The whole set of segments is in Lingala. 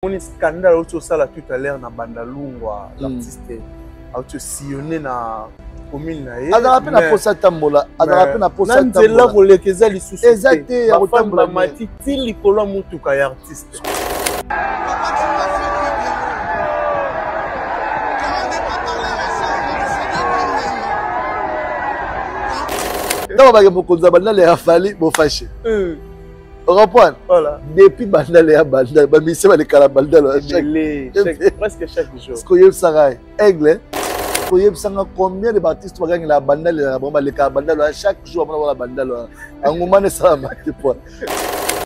On est scandale autour ça là tout à l'heure na Bandalungwa l'artiste a été sillonné na commune na ye. Ada pe na posa tambola, ada pe na posa tambola. Nzela kolekeza lisusu. Exact ya kotambola mati ti likolo mutuka ya artiste. Dans ma mokonza bandale ya fali bo fâché. On reprend. Voilà. Depuis bandale ya bandale, ba mission ba kala bandale presque chaque jour. Ce que sarai aigle. Koyeb sanga combien de artistes ba la bandale ya bomba le kala bandale chaque jour on la bandale. Anguma ne ça marque point.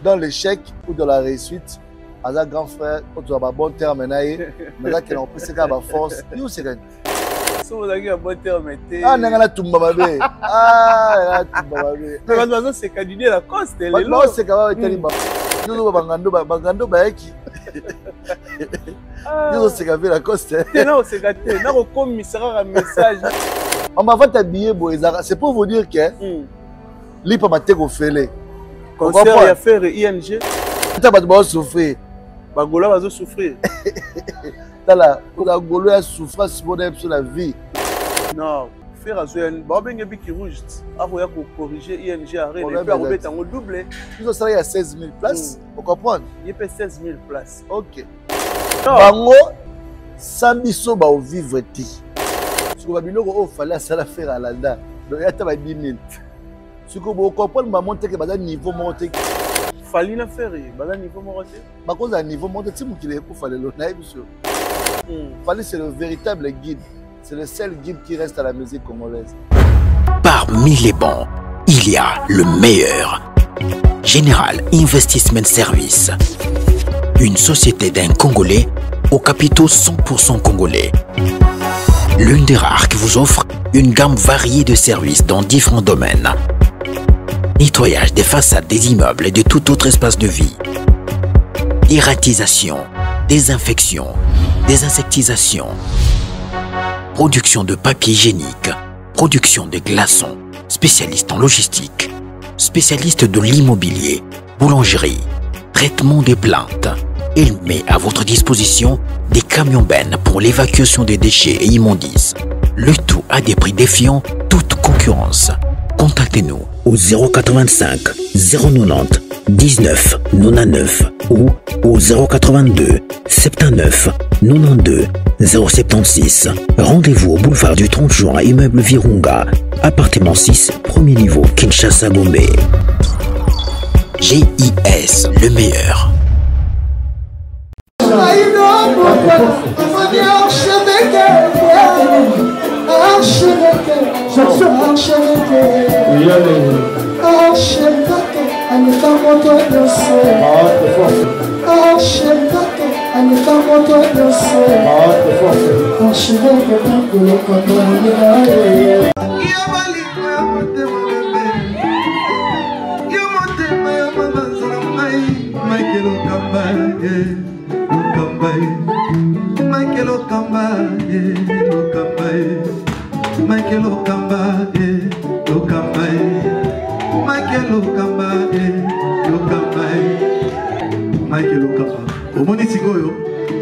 Dans l'échec ou dans la réussite, Aza grand frère, quand tu as un bon terme naïe, mais là qu'il en plus c'est ba force, you c'est vous avez un bon terme. Ah, n'a tumba mabe. Ah, tumba mabe. Mais maintenant c'est candidat la coste. Non, c'est quand même tellement. Nous bangando baeki. Nous c'est quand même la coste. Non, c'est gâté. Non, comme il sera un message. On va faire habiller Boezara. C'est pour vous dire que lipa mateko fele. Concert ya faire ING. Tu vas souffrir. Bagola va souffrir. Tala, la golo ya souffrance sur la vie. Non, faire azoyan, ba benga biki rouge. Avoya ko corriger ING arrêt et faire remettre en double. Nous ça il y a 16 000 places, vous comprenez? Il y a 16 000 places. OK. Bango sambiso ba vivre ti. Ce que babiloko o fallait ça la faire à l'anda. Donc il y a ta 10 000. Ce que vous comprenez ba monter que ba niveau monter. Fallait la faire, ba niveau monter. Ba cause à niveau monter ti mukile ko fallait le naïb sur. Fallait c'est le véritable guide. C'est le seul guide qui reste à la musique congolaise. Parmi les bons, il y a le meilleur. Général Investment Service. Une société d'un Congolais aux capitaux 100% congolais. L'une des rares qui vous offre une gamme variée de services dans différents domaines. Nettoyage des façades des immeubles et de tout autre espace de vie. Dératisation, désinfection, désinsectisation. Production de papier hygiénique, production de glaçons, spécialiste en logistique, spécialiste de l'immobilier, boulangerie, traitement des plaintes. Il met à votre disposition des camions-bennes pour l'évacuation des déchets et immondices. Le tout à des prix défiant toute concurrence. Contactez-nous au 085 090 19 99 ou au 082 79 92 076. Rendez-vous au boulevard du 30 juin, immeuble Virunga, appartement 6, premier niveau, Kinshasa, Gombe. GIS, le meilleur.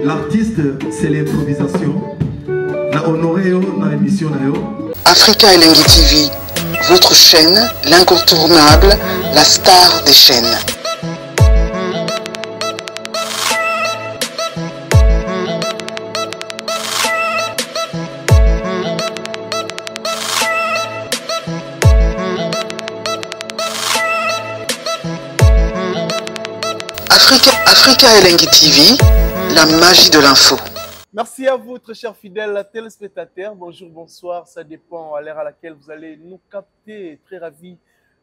L'artiste, c'est l'improvisation. Na honoré dans l'émission. Africa Elengi TV, votre chaîne, l'incontournable, la star des chaînes. Africa Elengi TV, la magie de l'info. Merci à vous, très chers fidèles téléspectateurs. Bonjour, bonsoir, ça dépend à l'heure à laquelle vous allez nous capter. Très ravi,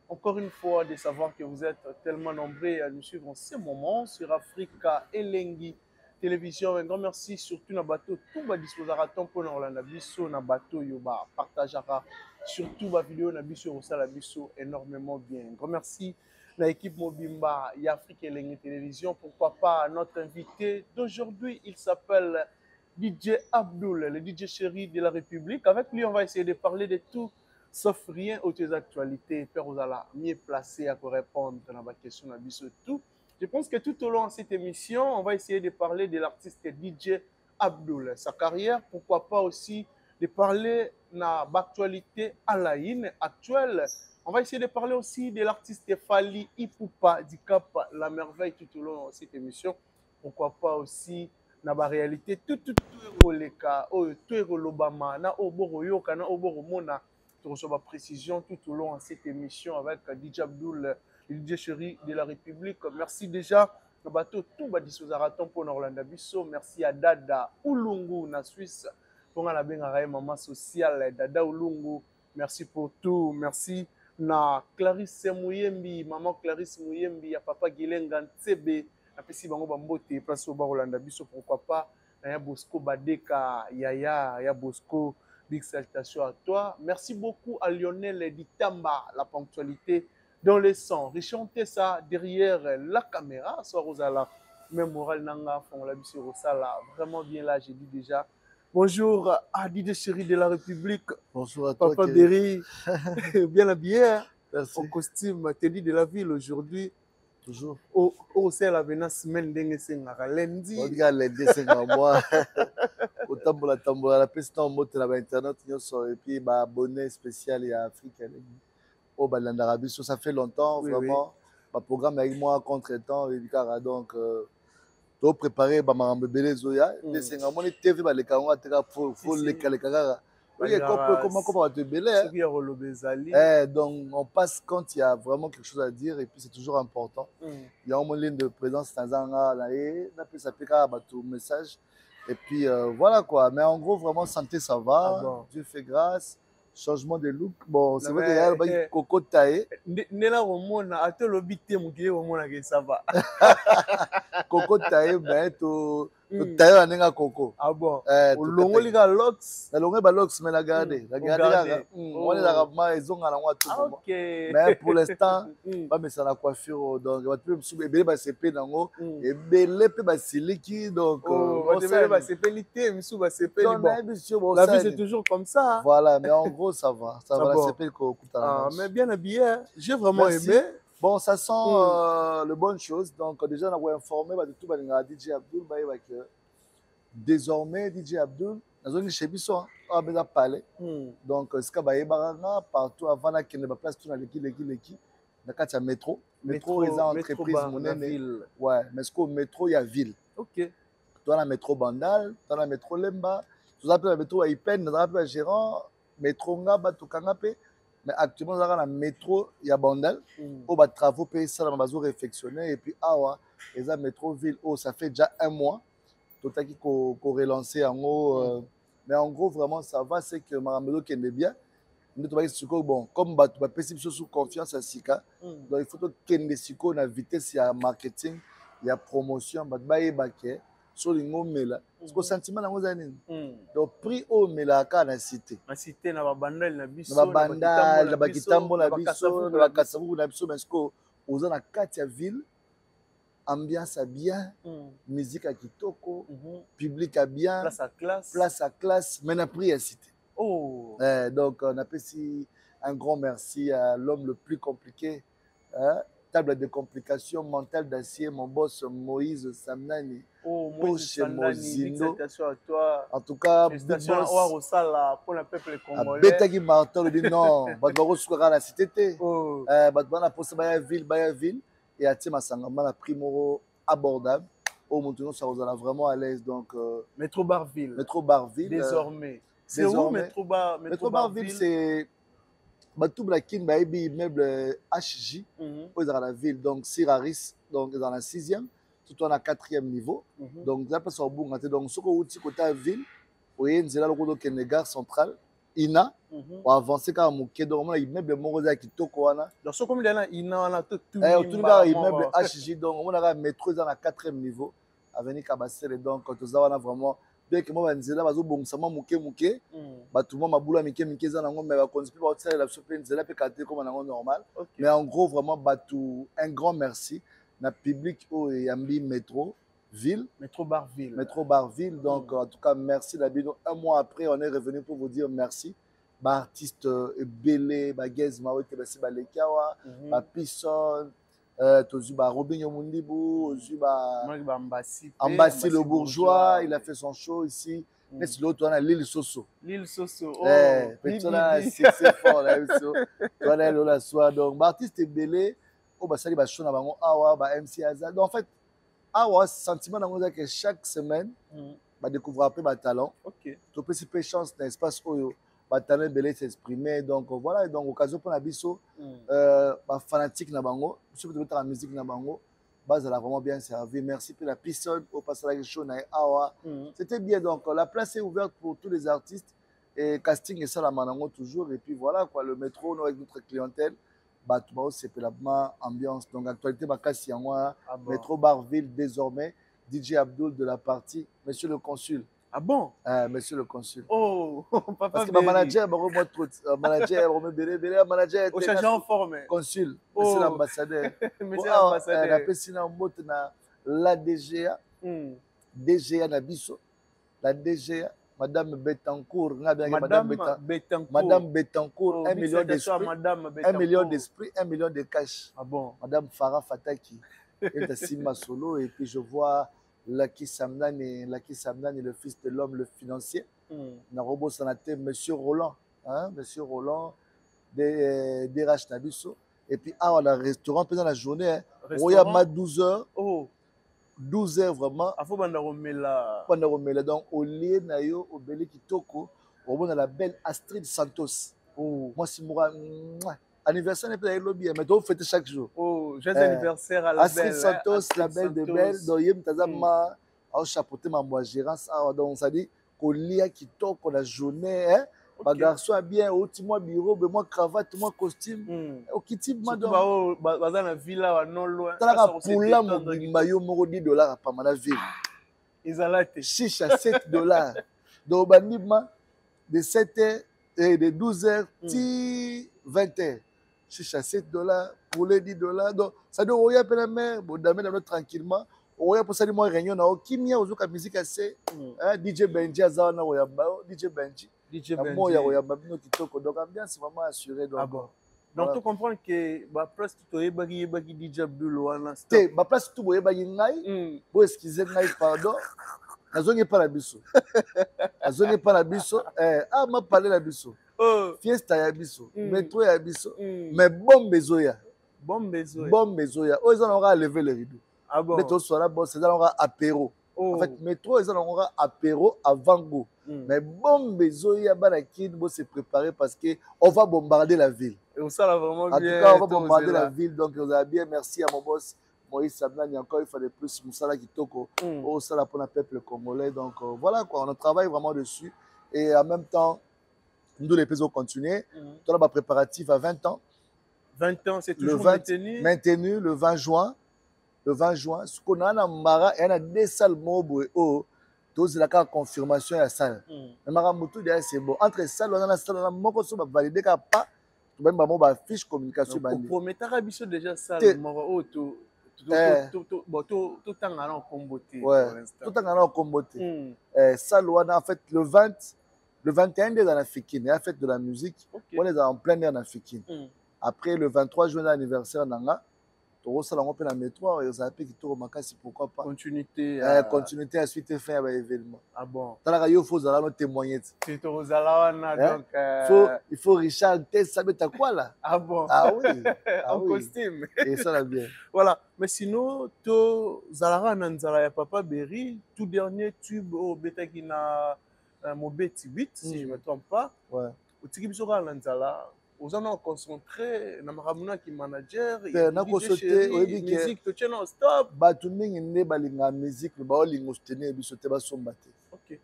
encore une fois, de savoir que vous êtes tellement nombreux à nous suivre en ce moment sur Africa Elengi Télévision. Un grand merci, surtout na bateau. Tout va disposer à temps pour nous, na biso, na bateau, yoba, partagera. Surtout, ma vidéo, na biso, on la biso énormément bien. Un grand merci. L'équipe Mobimba et Africa Elengi Télévision, pourquoi pas notre invité d'aujourd'hui, il s'appelle DJ Abdoul, le DJ chéri de la République. Avec lui, on va essayer de parler de tout, sauf rien aux actualités. Père Ozala, mieux placé à répondre à la question de tout. Je pense que tout au long de cette émission, on va essayer de parler de l'artiste DJ Abdul, sa carrière, pourquoi pas aussi de parler de l'actualité à la actuelle. On va essayer de parler aussi de l'artiste Fally Ipupa du Cap La Merveille tout au long de cette émission. Pourquoi pas aussi na ba réalité tout ekoleka tout ekolobama na oboro yoka na oboro mona to recevoir précision tout au long de cette émission avec DJ Abdul, le DJ chéri de la République. Merci déjà na bateau tout ba disozaraton pour Orlando Bisso. Merci à Dada Ulungu na Suisse pour la benga maman sociale Dada Ulungu. Merci pour tout. Merci na Clarisse Mouyembi, maman Clarisse Mouyembi, à papa Gilenga Ntsebe. Apesi bango bambote place au Orlando Bisso, pourquoi pas ya Bosco Badeka Yaya ya Bosco, big salutation à toi. Merci beaucoup à Lionel Ditamba, la ponctualité dans les sons. Rechanter ça derrière la caméra, soit Rosala, même moral nanga font la Bisso Rosala, vraiment bien là, j'ai dit déjà. Bonjour à DJ chéri de la République. Bonjour à toi. Papa Berry, bien habillé, merci. En costume, tenue de la ville aujourd'hui. Toujours. Au sein de la semaine dengue sengaka lundi. On dit lundi sengaka moi. Au tambola la peste en mode la internet et puis bah abonné spécial et Afrique. Au Balanda Arabie, ça fait longtemps vraiment. Ma programme avec moi contre-temps et donc to préparer ba marambe belezoya des sengaka moi TV ba le kanga teka faut le kanga. Comment va te belé? Donc, on passe quand il y a vraiment quelque chose à dire et puis c'est toujours important. Il y a une ligne de présence dans un message. Et puis voilà quoi. Mais en gros, vraiment, santé, ça va. Bon. Dieu fait grâce. Changement de look. Bon, c'est vrai qu'il y a Coco taillé. Ça va. Coco taillé, ben, taillé en nenga coco. Ah bon? Au longo liga locks. Le longo ba locks mais la garder. La garder. On est là ma ils ont à la tout moment. Mais pour l'instant, pas mais ça la coiffure donc va plus subir ba CP nango et belé pe ba siliki donc on devait ba CP lité misu ba CP bon. La vie c'est toujours comme ça. Voilà, mais en gros ça va. Ça va la CP ko ah mais bien habillé. J'ai vraiment aimé. Bon, ça sent le bonne chose. Donc, déjà, on a informé de tout DJ Abdul. Désormais, DJ Abdul, on a chez Bisso, on a parlé. Donc, ce qu'il y a partout avant qu'il y ait place, tout dans l'équipe. Dans le métro. Métro, ils ont entreprise monnaie. Ouais, mais ce qu'au métro, il y a ville. Ok. Dans le métro Bandal, dans le métro Lemba, tout ça, le métro Ipen, dans le gérant, métro Ngaba, tout Kangape. Mais actuellement, dans le métro, il y a Bandal. On va travaux payer ça, on va réflexionner. Et puis, il y a métro ville. Ça fait déjà un mois. Tout à qui qu'on relancé en haut. Mais en gros, vraiment, ça va. C'est que Maramelo qui est bien. Bon, comme tu vas passer sous confiance à Sika. Donc, il faut que tu aies une vitesse, il y a marketing, il y a promotion. Sur les mots, parce que le sentiment donc prix au melaka na cité na cité na babandal na biso na babandal na bakitambo na biso na bakasabu na biso parce que aux na kati ya ville ambiance à bien musique à kitoko public à bien place à classe mais na prix à cité donc on appelle ici un grand merci à l'homme le plus compliqué table de complications mentale d'acier mon boss Moïse Samnani. Moïse Mozindo. À tout cas, pour le peuple congolais. Betaki Martin dit non, Badbaro Soukara la cité. Badbana pour sa ville, et à Tima Sangama la primoro abordable. Au Montenegro, ça vous a vraiment à l'aise. Donc, Métro Barville. Métro Barville. Désormais. C'est où Métro Barville, c'est. Tout Blakin, immeuble HJ, dans la ville. Donc, Siraris, donc dans la 6e. Tout en a 4e niveau. Donc, là, parce que donc, ce que côté la ville, vous voyez, nous avons le gare central, INA, pour avancer quand même, donc, immeuble Morosa qui tokoana. Donc, ce comme il y a INA, on a tout immeuble HJ, donc, on a un métro dans la 4e niveau, avenue Kabassel, donc, quand nous avons vraiment. Bien que moi, je suis bon, ça m'a mouké. Tout le monde m'a boulé, mais je normal. Mais en gros, vraiment, un grand merci. Na public au Yambi Métro Ville. Métro Barville. Métro Barville. Donc, en tout cas, merci Dabino. Un mois après, on est revenu pour vous dire merci. Artiste Belé, Baguez, Maote, Bassi Balekawa, Pisson, Tozuba Robinho Mundibu, Tozuba Ambassi le bourgeois, il a fait son show ici. Mais c'est l'autre, on a Lille Soso. Lille Soso. Oh, c'est fort là. Tu vois, là, soir. Donc, artiste est belé. Oh, bah, ça, il va show dans Awa, bah, MC Azal. Donc, en fait, Awa, sentiment dans que chaque semaine, bah, découvrir un peu ma talent. Ok. Tu peux aussi chance dans l'espace où ma talent belé s'exprimer. Donc, voilà. Donc, occasion pour la biso, bah, fanatique na bango. Je peux te la musique na bango. Base a vraiment bien servi. Merci pour la piscine au passage show na Awa. C'était bien. Donc, la place est ouverte pour tous les artistes. Et casting et ça, la manango toujours. Et puis voilà, quoi. Le métro, nous, avec notre clientèle, bah, tout le monde, c'est la ambiance. Donc, actualité, bah, Kassi en moi, métro Barville, désormais, DJ Abdul de la partie, monsieur le consul. Ah bon? Monsieur le consul. Oh, papa. Parce que ma manager, manager, au changement en forme. Consul, monsieur l'ambassadeur. Monsieur l'ambassadeur. La piscine en mot, la DGA, DGA Nabiso, la DGA. Madame Betancourt, Madame Betancourt, 1 million d'esprit, 1 million d'esprit, 1 million de cash. Ah bon? Madame Farah Fataki, elle est Sima Solo, et puis je vois Laki Samnani, le fils de l'homme, le financier. Narobo Sanate, Monsieur Roland, hein, Monsieur Roland, DRH Nabiso. Et puis, on a un restaurant pendant la journée, hein. Royama 12h. Oh. 12 heures vraiment. Afo banda romela. Banda romela. Donc, au lieu nayo, au Beli Kitoko, on a la belle Astrid Santos. Oh. Moi, c'est moi. Anniversaire n'est pas le lobby, mais donc fêter chaque jour. Oh, j'ai anniversaire à la Astrid belle. Santos, Astrid la belle Santos. de belle. Donc, il y a Tazama, au chapeauté ma gérance. Donc, ça dit qu'au lieu Kitoko, la journée, hein. Okay. Bah, garçon a bien, moi bureau, moi cravate, moi costume. Au kitib, madame. Dans la villa, non loin. T'as pour là, mon maillot, mon $10 par ma ville. Ils ont l'air. Chiche à $7. Donc, banima, de 7h et de 12h, 20h. Chiche à $7 pour les $10. Donc, ça doit y avoir la mer, bon, d'amener tranquillement. On va pour ça, moi, réunion, na Kimia, aux autres musique assez. DJ Benji, Azana, DJ Benji. DJ Benji. Donc, ambiance, c'est vraiment assuré. Donc, ah bon. Donc, tu comprends que ma place, tu es DJ Abdul Wana. Ma place, tu es Ngai. Pour excuser Ngai, pardon. La zone n'est pas la bisso. La zone n'est pas la bisso. Ah, m'a parlé la bisso. Fiesta ya bisso. Métro ya bisso. Mais bon besoya. Bon besoya. Bon besoya. Oh, ils ont levé le rideau. Ah bon. Métro soir, bon, c'est dans apéro. En fait, métro, ils ont apéro avant go. Mais bon, besoin Banakid faut se préparer parce qu'on va bombarder la ville. Et ça là vraiment bien. En tout cas, on va bombarder la ville. Donc, vous avez bien merci à mon boss Moïse Samnani. Encore une fois de plus, Moussala Kitoko. Au Sala pour le peuple congolais. Donc, voilà quoi. On travaille vraiment dessus. Et en même temps, nous, les pays ont continué. Tout le préparatif à 20 ans. 20 ans, c'est toujours maintenu. Maintenu le 20 juin. Le 20 juin. Ce qu'on a en Mara, il y a des salles mobile. C'est la confirmation de la salle. Mais c'est bon. Entre salle, on a la salle, on a validé qu'il n'y a pas de fiche communication. Pour promettre à Bisso déjà salle, tout en allant comboter. Tout en allant comboter. Salle, en fait, le 21 dans la Fikine, la fête de la musique, on est en plein air dans la Fikine. Après, le 23 juin, l'anniversaire d'Anga. On peut la métro, et ça peut pourquoi pas. Continuité. Continuité à suite fin à l'événement. Ah bon. Il faut témoigner. Il faut Richard Tess, ça veut dire quoi là? Ah bon. Ah oui. En costume. Et ça va bien. Voilà. Mais sinon, to Zalara Nanzara Papa Berry, tout dernier tube au Beta qui n'a Mobeti 8, si je ne me trompe pas. Ouais. Au Tikibisora Nanzala. Aux gens concentrés, Namaramuna qui manager, musique, tu tiens non stop. Batuning ne balinga musique, le baolingo stene bisote basombate. Ok.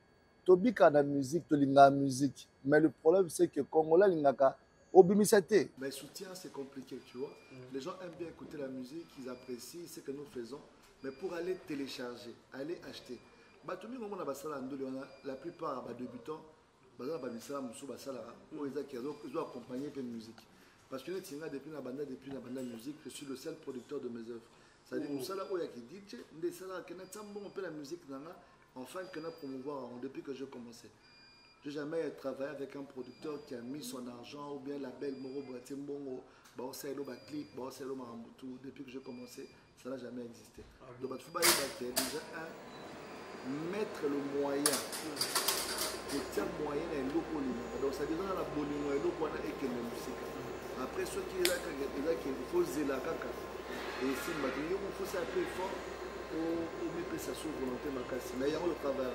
Tobika na musique, tolinga musique. Mais le problème c'est que Congolais lingaka obimisate. Mais soutien c'est compliqué, tu vois. Les gens aiment bien écouter la musique, ils apprécient ce que nous faisons, mais pour aller télécharger, aller acheter. Batuning on a basala ndoli, la plupart débutants. Ils ont accompagné la musique. Parce que depuis la bande musique, je suis le seul producteur de mes œuvres. C'est-à-dire que on peut la musique enfin que nous promouvoir depuis que j'ai commencé. Je n'ai jamais travaillé avec un producteur qui a mis son argent ou bien la belle Moro Bratimbongo, clip, depuis que j'ai commencé, ça n'a jamais existé. Donc il faut déjà mettre le moyen. Le moyen est loco. Donc ça dit dans la bonne et loco et que la musique. Après ceux qui est là qui faut zéla kaka. Et si il faut ça plus fort au mettre sa sous volonté ma casse. Mais il y a le travail.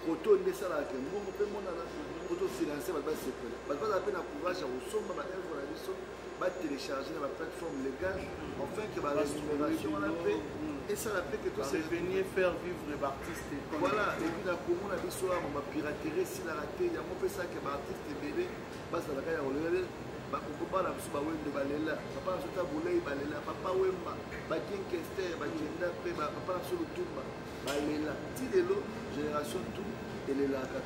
Koto ndesa la ke mbongo pe mona na koto financer ba base sepele ba ba peine courage à resomba ba œuvre la biso ba télécharger na ba plateforme légale enfin que ba rémunération la paix et ça la paix que tout c'est venir faire vivre les artistes voilà et puis na komo na biso ma piraterie si la raté ya mo pe ça que ba artiste bébé base la ka ya olele ba ko ba na biso ba wende balela papa na sota bolei balela papa wemba ba kinkester ba kenda pe ba papa na solo tumba balela ti lelo génération tout et les lacs. Donc,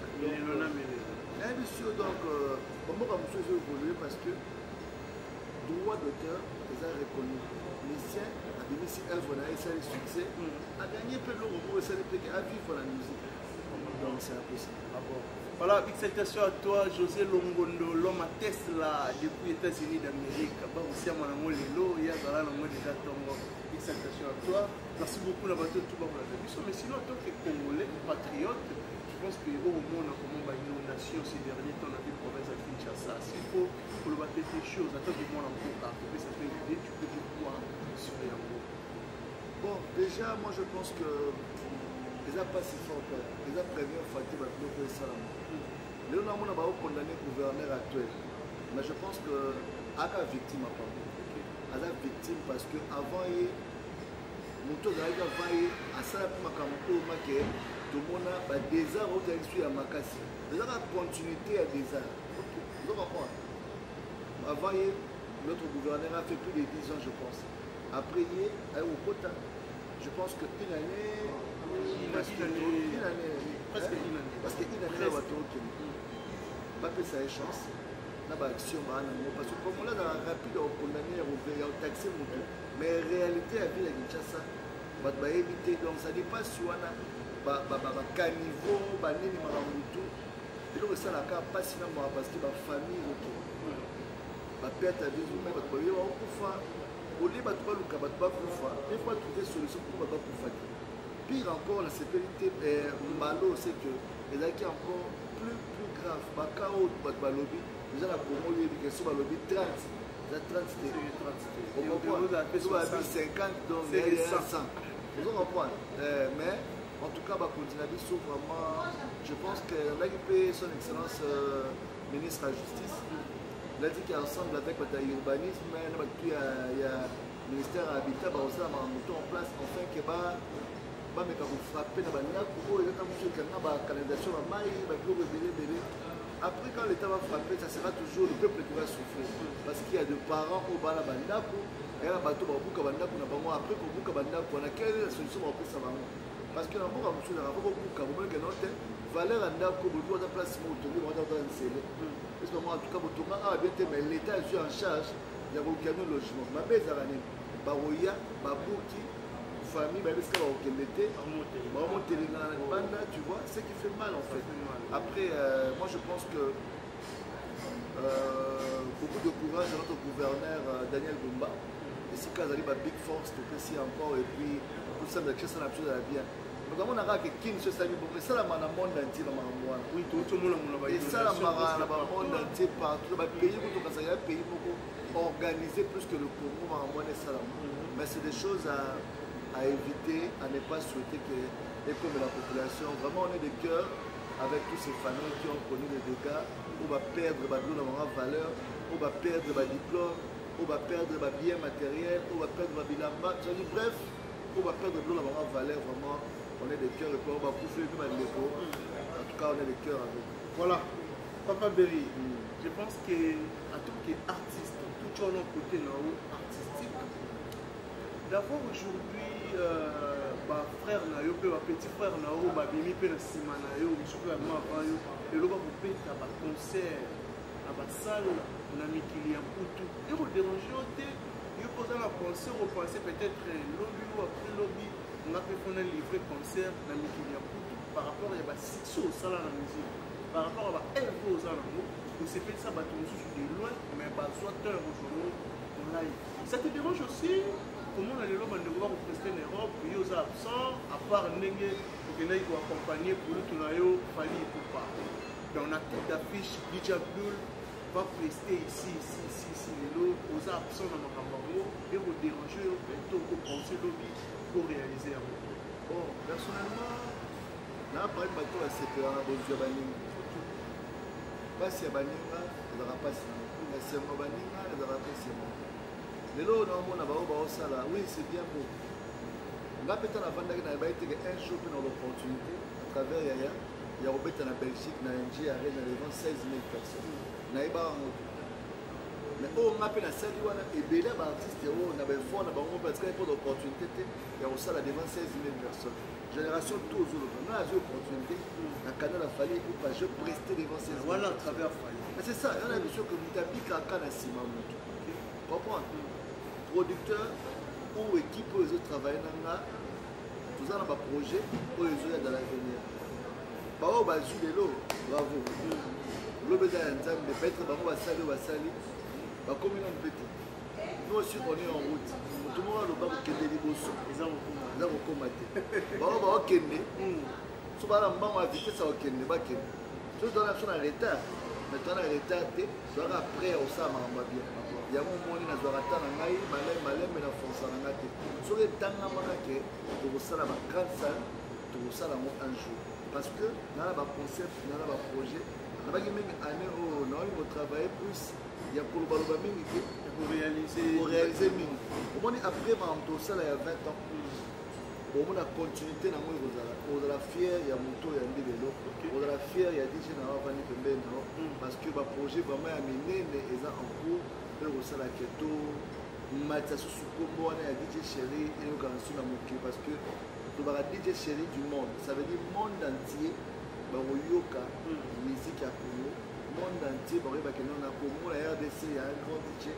comment on peut évoluer parce que droit d'auteur les a reconnus. Musicien a donné si œuvre n'a essayé le succès, a gagné peu de l'euro, ça à vivre la musique. Donc c'est impossible. Ah bon. Voilà, big salutation à toi, José Longondo, l'homme à Tesla depuis les États-Unis d'Amérique. Bah aussi à mon amour Lelo, il y a dans le monde déjà Tongo. Big salutation à toi. Merci beaucoup d'avoir tout le monde. Mais sinon, en tant que Congolais, patriote, je pense que au monde, comment va une nation ces derniers temps dans la province de Kinshasa. S'il faut le battre des choses, attends du monde en cours, ça peut aider, tu peux dire quoi sur les amours. Bon, déjà, moi je pense que les a pas si fort, les a prévu un facteur de bloquer ça. Les gens ont condamné le gouverneur actuel. Mais je pense que Aka victime à part. Aka victime parce que avant il moto d'arriver avant il à ça pour ma campagne tout le monde a des arts où il y a Makassi. Déjà la continuité à des arts. Vous comprenez? Avant il notre gouverneur a fait plus de 10 ans je pense. Après il est au quota. Je pense qu'une année. Presque une année. Parce qu'une année, on va tout pas que ça ait chance. N'a pas action, parce que comme on a rapide, on condamné à taxer mon tour. Mais en réalité, la ville de Kinshasa, on va éviter. Donc ça dépasse sur un caniveau, banani maramutu. Et donc ça, la carte pas sinon parce que ma famille autour. Ma perte à des humains, ma famille va pouvoir. Au lieu de trouver le cabas pour faire, il faut trouver une solution pour ne pas faire. Pire encore, la sécurité malo, c'est que les gens qui sont encore plus grave. Bakao, Balobi, déjà la promo, il y a des questions Balobi 30. La 30 c'était. On comprend. On a 50, donc il y a 100. Vous comprenez. Mais en tout cas, continuer vraiment. Je pense que l'AIP, son excellence ministre de la Justice, il a dit qu'ensemble avec l'urbanisme, il y a le ministère de l'Habitat, il y a en place, enfin, que frapper dans la canalisation, après quand l'État va frapper, ça sera toujours le peuple qui va souffrir. Parce qu'il y a des parents au bas de Bandako, et il y a un bateau qui va après pour Bouka Bandako, on a quelle est la solution pour ça? Parce que dans le monde, il y a beaucoup de valeur à Ndako, il y a place pour autour, on va dans un scellé. Parce que moi, en tout cas, mais l'État est en charge, il y a beaucoup de logements. Ma belle Zaranine, Baroya, Babouki, famille, tu vois, c'est qui fait mal en fait. Après, moi je pense que beaucoup de courage à notre gouverneur Daniel Bumba. Et si quand il y a Big Force, tout ici encore, et puis tout ça, ça n'a plus à bien. Donc, on a que King se salue beaucoup. Et ça, dans le monde entier, dans le monde. Oui, tout le monde a et ça, dans le monde entier, partout. Dans le pays, il y a un pays organisé plus que le Congo, dans le monde et ça. Mais c'est des choses à éviter, à ne pas souhaiter que les comme la population, vraiment on est de cœur avec toutes ces familles qui ont connu les dégâts, on va perdre la valeur, on va perdre le diplôme, on va perdre le bien matériel, on va perdre le bilamba, bref, on va perdre la valeur, vraiment on est de cœur et puis on va pousser le même l'écho. En tout cas on est de cœur avec. Voilà, Papa Berry, je pense qu'en tant qu'artiste, tout le monde côté artistique, d'abord aujourd'hui, frère na yo pe petit frère na yo babimi pe na sima na yo musuku ya mama yo lelo ba kopeta ba concert na ba salle na mikili ya putu et vous déranger te yo posa la concert au penser peut-être lobby ou après lobby on a fait un livrer concert na mikili ya putu par rapport à ba sixo au sala na musique par rapport à LV aux alentours, c'est peut-être ça, de loin, mais soit heure aujourd'hui, on live. Ça te dérange aussi? Comment on a les lois de voir prester en Europe, puis aux absents, à part Nengue, pour que nous accompagner pour nous, tout le fallait pour pas. Dans la tête d'affiche, DJ Abdul va prester ici, les lots, aux absents dans ma campagne, et vous déranger, plutôt pour penser lobby pour réaliser un peu. Bon, personnellement, là, par exemple, c'est que la bonne Baninga. Pas si à Baninga, il n'y aura pas si. Mais si à Baninga, il n'y aura pas si. Les lots, on a là, oui, c'est bien beau. On a peut-être un jour dans l'opportunité, à travers Yaya, il y a Robert en Belgique, dans NG, à Rennes, devant 16 000 personnes. Mais on a peine à saluer, et bien là, artiste, on a fait fort, on a parce qu'il y a pas d'opportunité, il y a aussi là devant 16 000 personnes. Génération tous les autres, on a eu l'opportunité, un canal a fallu ou pas, je prestais devant 16 000. Voilà, à travers Fali. Mais c'est ça, on a vu que vous avez qu'un canal à Simon. Comprends? Producteur ou équipe où les autres travaillent, tout ça dans un projet où les autres dans l'avenir. Bravo, bravo. Le béda ensemble, les pètres, bravo, Basali, comme une petite. Nous aussi, on est en route. Tout le monde a le bac qui est des bosses. Ils ont combattu. Bravo, ok. Si on a un vitesse, ok. Si on a un retard, mais tu as un retard, tu as après au sein bien. Il y a un moment où on a malais, mais la force en a été. Si on est dans la marque, tu vas faire la grande salle, tu vas faire un jour. Parce que dans le concept, dans le projet, on va année où on a travaillé plus, il y a pour réaliser mieux. Au moins après, on a ça il y a 20 ans. Au moins la continuité, on a fier, il y a mon tour, il y a un vélo. On a fier, il y a des gens qui ont parce que le projet vraiment amené les en cours. La keto, Mathias Soukombo, DJ Chéri et le parce que le DJ Chéri du monde, ça veut dire monde entier, Yoka, musique à Congo, monde entier, on a Congo, la RDC, il y a un grand DJ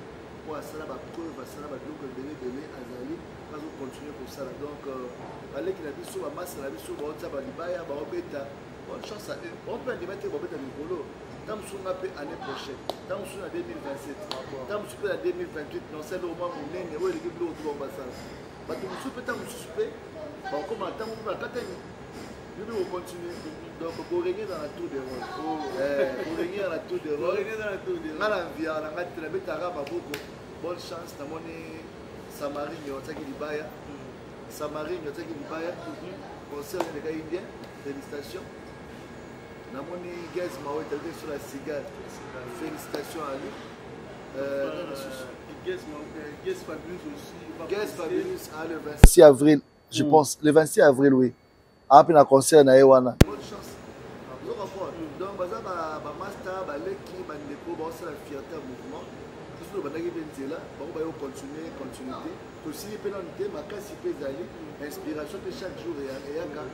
pour ça, la preuve, ça, la double délai, Azali, on va continuer pour ça. Donc, allez qu'il a dit sur la masse, la vie sur le WhatsApp, bonne chance à eux. On peut animer Nicolo. Tant que nous avons l'année prochaine, tant que nous avons 2027, tant que nous avons 2028, nous avons au moins mon nez, nous avons l'équipe de l'autre ambassade. Parce que nous avons suspect, comme en tant que nous avons continué. Donc, pour régner dans la tour de rôle. Pour régner dans la tour de rôle. Bonne chance, nous avons Samarine, nous avons Libaya. Samarine, nous avons Libaya. Concert de Gaïdien, félicitations. Namoni Gaz Mao est arrivé sur la cigare. Félicitations à lui. Gaz Fabulous aussi. Gaz Fabulous le 26 avril, je pense. Le 26 avril, oui. Après le concert na Ewana. Bonne chance. Donc, baza ba master, ba leki, ba ndeko, ba la fierté au mouvement. Tout le bandaki benzela, ba ko continuer, continuité. Aussi penalité, ma kasi pezali, inspiration de chaque jour et yaka.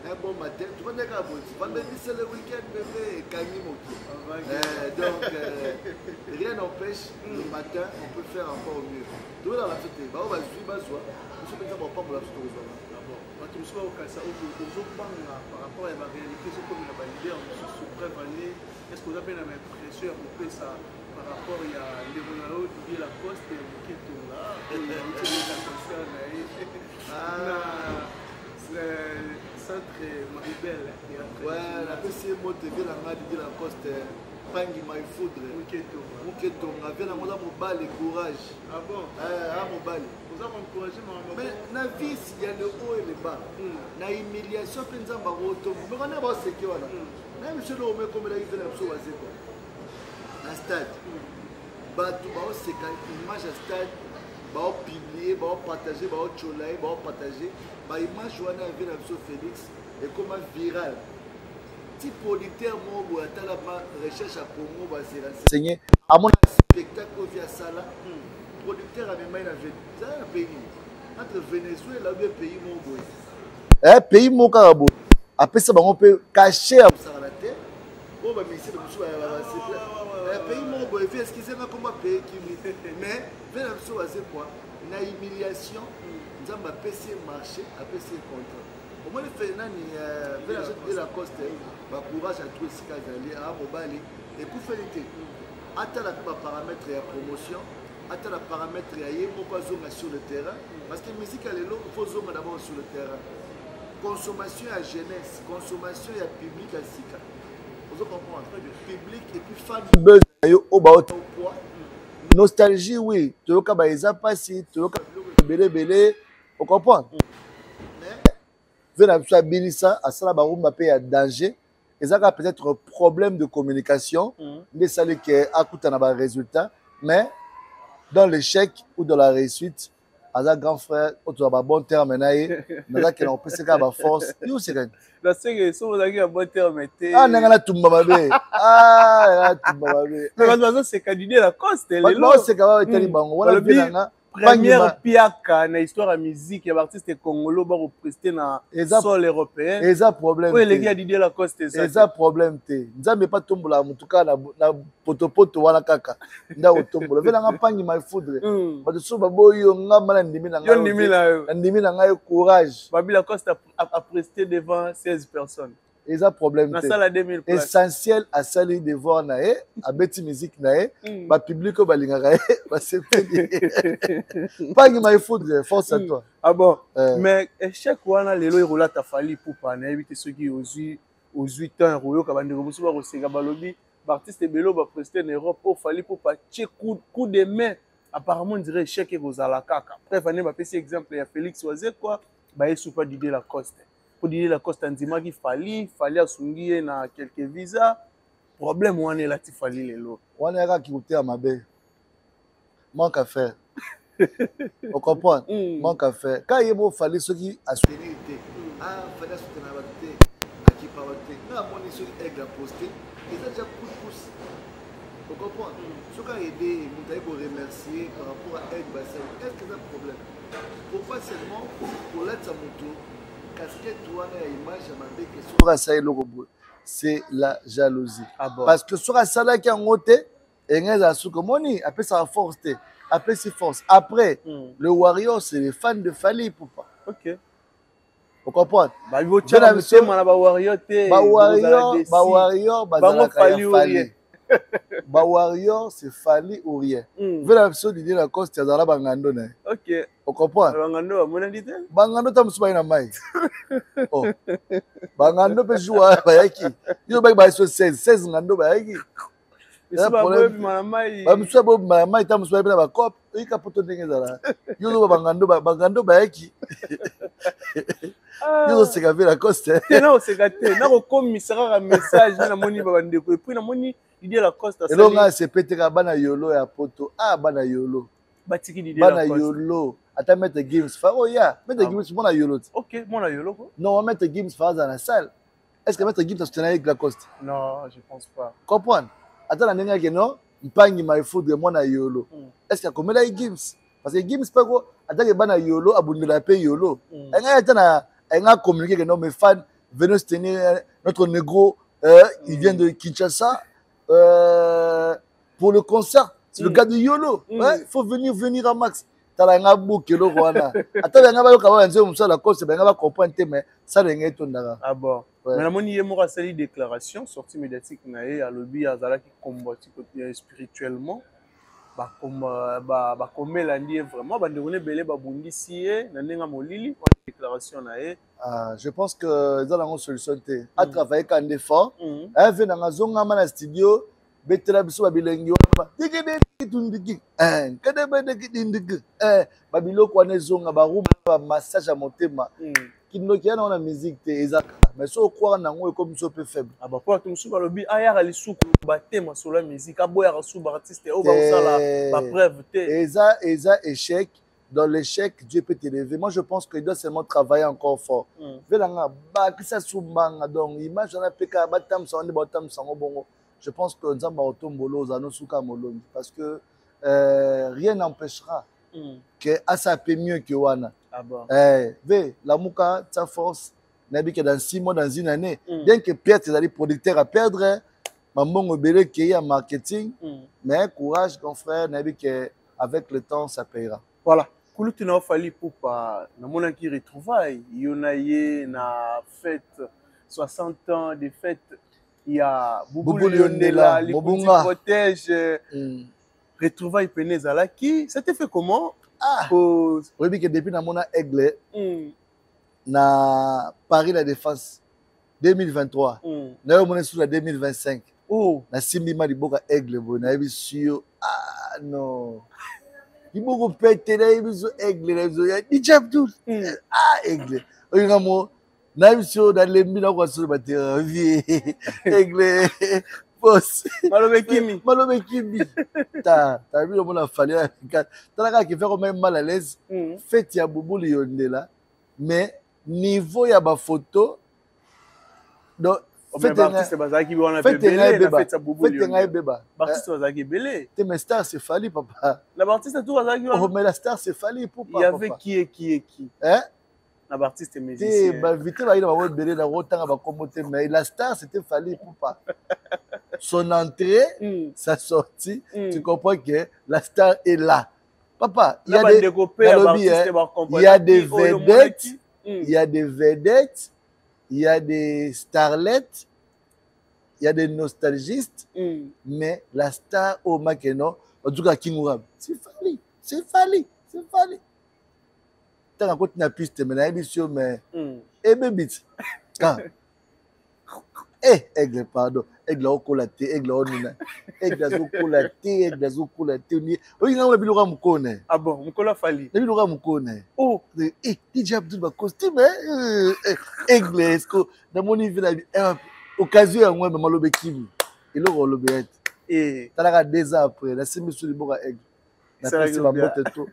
Un bon matin, tu vas dire qu'à vendredi c'est le week-end, bébé, Kami Moki. Donc, rien n'empêche, le matin, on peut faire encore mieux. Tout le monde va se faire, on va suivre, je suis pas pour la chose. Par rapport à la réalité, c'est comme la validée, on se prévenir. Est-ce que vous avez la même pression pour faire ça par rapport à Léonardo, Didier Lacoste et Mouketo là? Centre Maribel. Ouais, la PC motivée la main de la coste. Pangi my foudre. Mouketo. On avait la mobile et courage. Ah bon? Mobile. Vous avez encouragé ma mais dans la vie, il y a le haut et le bas. Dans l'humiliation, il y a un baroto. Mais on a pas ce qu'il y a là. Même si on met comme il a fait la chose dans le stade. C'est quand image à stade. Publier, partager, partager. Image Joanna avec la Félix et comment viral. Si producteur moi la recherche à Congo va se renseigner. À mon spectacle via Sala, producteur a même un pays entre Venezuela et pays Mongo. Pays Mongo. Après ça, on peut cacher à Saralaté. Bon, bah, mais c'est le pays Mongo. Il fait excusez-moi comment pays qui mais Venezuela, c'est quoi? Na humiliation, nous avons PC marché, PC contrat. Au moins, le fait la coste, courage à tout ce qu'il y a à Mobali. Et pour faire l'été, attends la paramètre et la promotion, attends la paramètre et la sur le terrain. Parce que la musique, il faut zoner d'abord sur le terrain. Consommation à jeunesse, consommation à public à Sika. Vous comprenez? Public et puis fan. Nostalgie, oui. Tu veux que passé, tu veux que belé, vous comprenez? Mais, venez Bélissa, à ça, il y a danger. Et ça a peut-être un problème de communication. Mais ça qui est à côté d'un résultat. Mais, dans l'échec ou dans la réussite, à grand frère, tu as un bon terme, mais qui ont pris la force. You c'est quand la série, si vous avez un bon terme, ah, n'a tout mabé. Ah, tout mabé. Mais c'est candidat la coste. Non, c'est quand même tellement bon. Voilà bien. Première piaka na histoire de musique, il y a artiste congolais qui ont presté dans le sol européen. Et ça problème. Oui, les gars Didier Lacoste. Et ça problème té. Nzambe pas tombola en tout cas na potopoto wana kaka. Nda otombola. Vela ngapangi my foudre. Parce que so baboyo ngamba na ndimi na ngai. Ndimi na ngai courage. Babi Lacoste a presté devant 16 personnes. Et ça problème té. Na sala 2000 places. Essentiel à salir devant nae, à beti musique nae, ba public ba lingaka ba sepeli. Pas que my foudre, force à toi. Ah bon. Mais échec wana lelo irola ta fali pour pas na éviter ceux qui aux 8 ans royo ka bande ko ba ko sega balobi, artiste belo ba presté en Europe au fali pour pas coup de main. Apparemment on dirait échec et Rosala kaka. Après venez ba petit exemple il y a Félix Oazé quoi, ba yesu pas Didier Lacoste. Pour Didier Lacoste andima qui fallait asungie na quelques visas. Problème on est là ti fali lelo. On est là qui coûte à ma baie. Manque à faire. On comprend? Manque à faire. Quand il fallait ceux qui assurer. Ah, fallait soutenir la vérité. À qui parler? Non, mon issue est la postée. Et ça déjà coup de pouce. Vous comprenez? Ce qui a aidé, vous avez remercier par rapport à Egg Bassin. Est-ce que c'est un problème? Pourquoi seulement pour l'être à mon tour? Casquette, toi, l'image à ma béque. C'est la jalousie. Ah bon. Parce que sur la salle qui est en haute, et il a su comme on dit, après ça force, après c'est force. Après, le Warrior, c'est les fans de Fali Poupa. Ok. Vous comprenez? Bah, il faut Warrior, Warrior, c'est Fali ou rien. Vous avez besoin de dire la cause, tu as dans la bangando. Ok. Vous comprenez? Bangando, mon ami. Bangando, tu as besoin de maï. Oh. Bangando peut jouer à Bayaki. Il y a 16 ngando Bayaki. Mais c'est pas bon, maï. Bah, monsieur Bob, maï, tu as besoin de la cop. Il y a pas de temps. Il y a Bangando Bayaki. Yo c'est gavé la coste. Non, c'est gâté. Na ko commissaire un message na moni ba bandeko et puis na moni Didier Lacoste ça. Et donc là c'est pété ka bana yolo ya poto. Ah bana yolo. Batiki Didier Lacoste. Bana yolo. Ata mettre Gims fa oh ya, mettre Gims mona yolo. OK, mona yolo quoi. Non, mettre Gims fa dans la salle. Est-ce que mettre Gims ça avec Lacoste? Non, je pense pas. Comprendre. Ata na ndenge ke non, mpangi my food mona yolo. Est-ce que comme là Gims? Parce que Gims pas ko ata ke bana yolo abundela pe yolo. Nga ata na elle a communiqué que non, mes fans venaient soutenir notre négro. Il vient de Kinshasa pour le concert. C'est le gars de Yolo. Il faut venir à Max. Talanga Boukelo Rwanda. Attends, il y a un cause, il va comprendre, mais ça n'est pas. Ah bon. Mais la moni yemora sali déclaration sortie médiatique nae à lobby azala qui combattu spirituellement. Bah comme bah comme Mélanie vraiment bah ndongone belé ba bundisi na ndenga molili déclaration nae. Je pense que dans la solution à travailler quand défend un vient dans zonga mana studio betela biso babilengi dikide tundiki kada badiki babilo kwa nezonga ba rumba massage à motema kinoki na na musique te ezaka mais so kwa na ngo comme so peu faible ah bah pour tout musu ba lobby aya ali suku batema sur la musique aboya ka sous artiste o ba usala ba preuve te eza échec. Dans l'échec, Dieu peut t'élever. Moi, je pense qu'il doit seulement travailler encore fort. Je pense que parce que rien n'empêchera que Asa peut mieux que Wana. La Mouka, sa force, n'a que dans 6 mois, dans une année. Bien que perdre, c'est des producteurs à perdre. Maman Obélé qui est en marketing. Mais courage, mon frère, n'a que avec le temps, ça payera. Voilà. Kulutu na Fally Ipupa, na mona qui retrouvaille, yonaye na fête 60 ans de fête, il y a Boubou Yondela, les petits protège, retrouvaille Penezala qui, c'était fait comment? Oui, que depuis na mona Aigle, na Paris la Défense 2023, na mona sur la 2025. Na simbi ma liboka Aigle bo na yebi sur non. Il beaucoup pété là, il zo Aigle là, zo ya DJ Abdul. Aigle. Oyo mo na yebi sur dans les mille kwa sur ba vie Aigle. Boss. Malobe Kimi. Malobe Kimi. Ta vu le monde a fallu ta qui fait quand même mal à l'aise. Fête ya Boubou Yondela, mais niveau ya ba photo donc fête artiste bazaki bi wana belé na fête ya Boubou Yondela. Artiste bazaki belé. Te mais star c'est Fally papa. La artiste tout bazaki wana. Oh mais la star c'est Fally Ipupa. Il y avait qui? Hein? La artiste musicien. Te ba vite ba ina ba belé na rotanga ba komote mais la star c'était Fally Ipupa. Son entrée, sa sortie, tu comprends que la star est là. Papa, il y a des vedettes, il y a des vedettes, il y a des starlettes, il y a des nostalgistes, mais la star au Makeno, en tout cas, Kingouram, c'est Fally, c'est Fally, c'est Fally. T'as un côté na piste, mais na émission, mais bébé, quand Aigle, pardon. Aigle au colaté, aigle au nina. Aigle au colaté, aigle au colaté. Oui, non, mais bilora mukone. Ah bon, mukola Fally. Le bilora mukone. Oh, DJ Abdul ba costume, aigle, est-ce que dans mon niveau là, occasion à moi, mais malobe Kimi. Il aura le béat. Et t'as la 2 ans après, la semaine sur le bord à aigle. La personne va monter tout.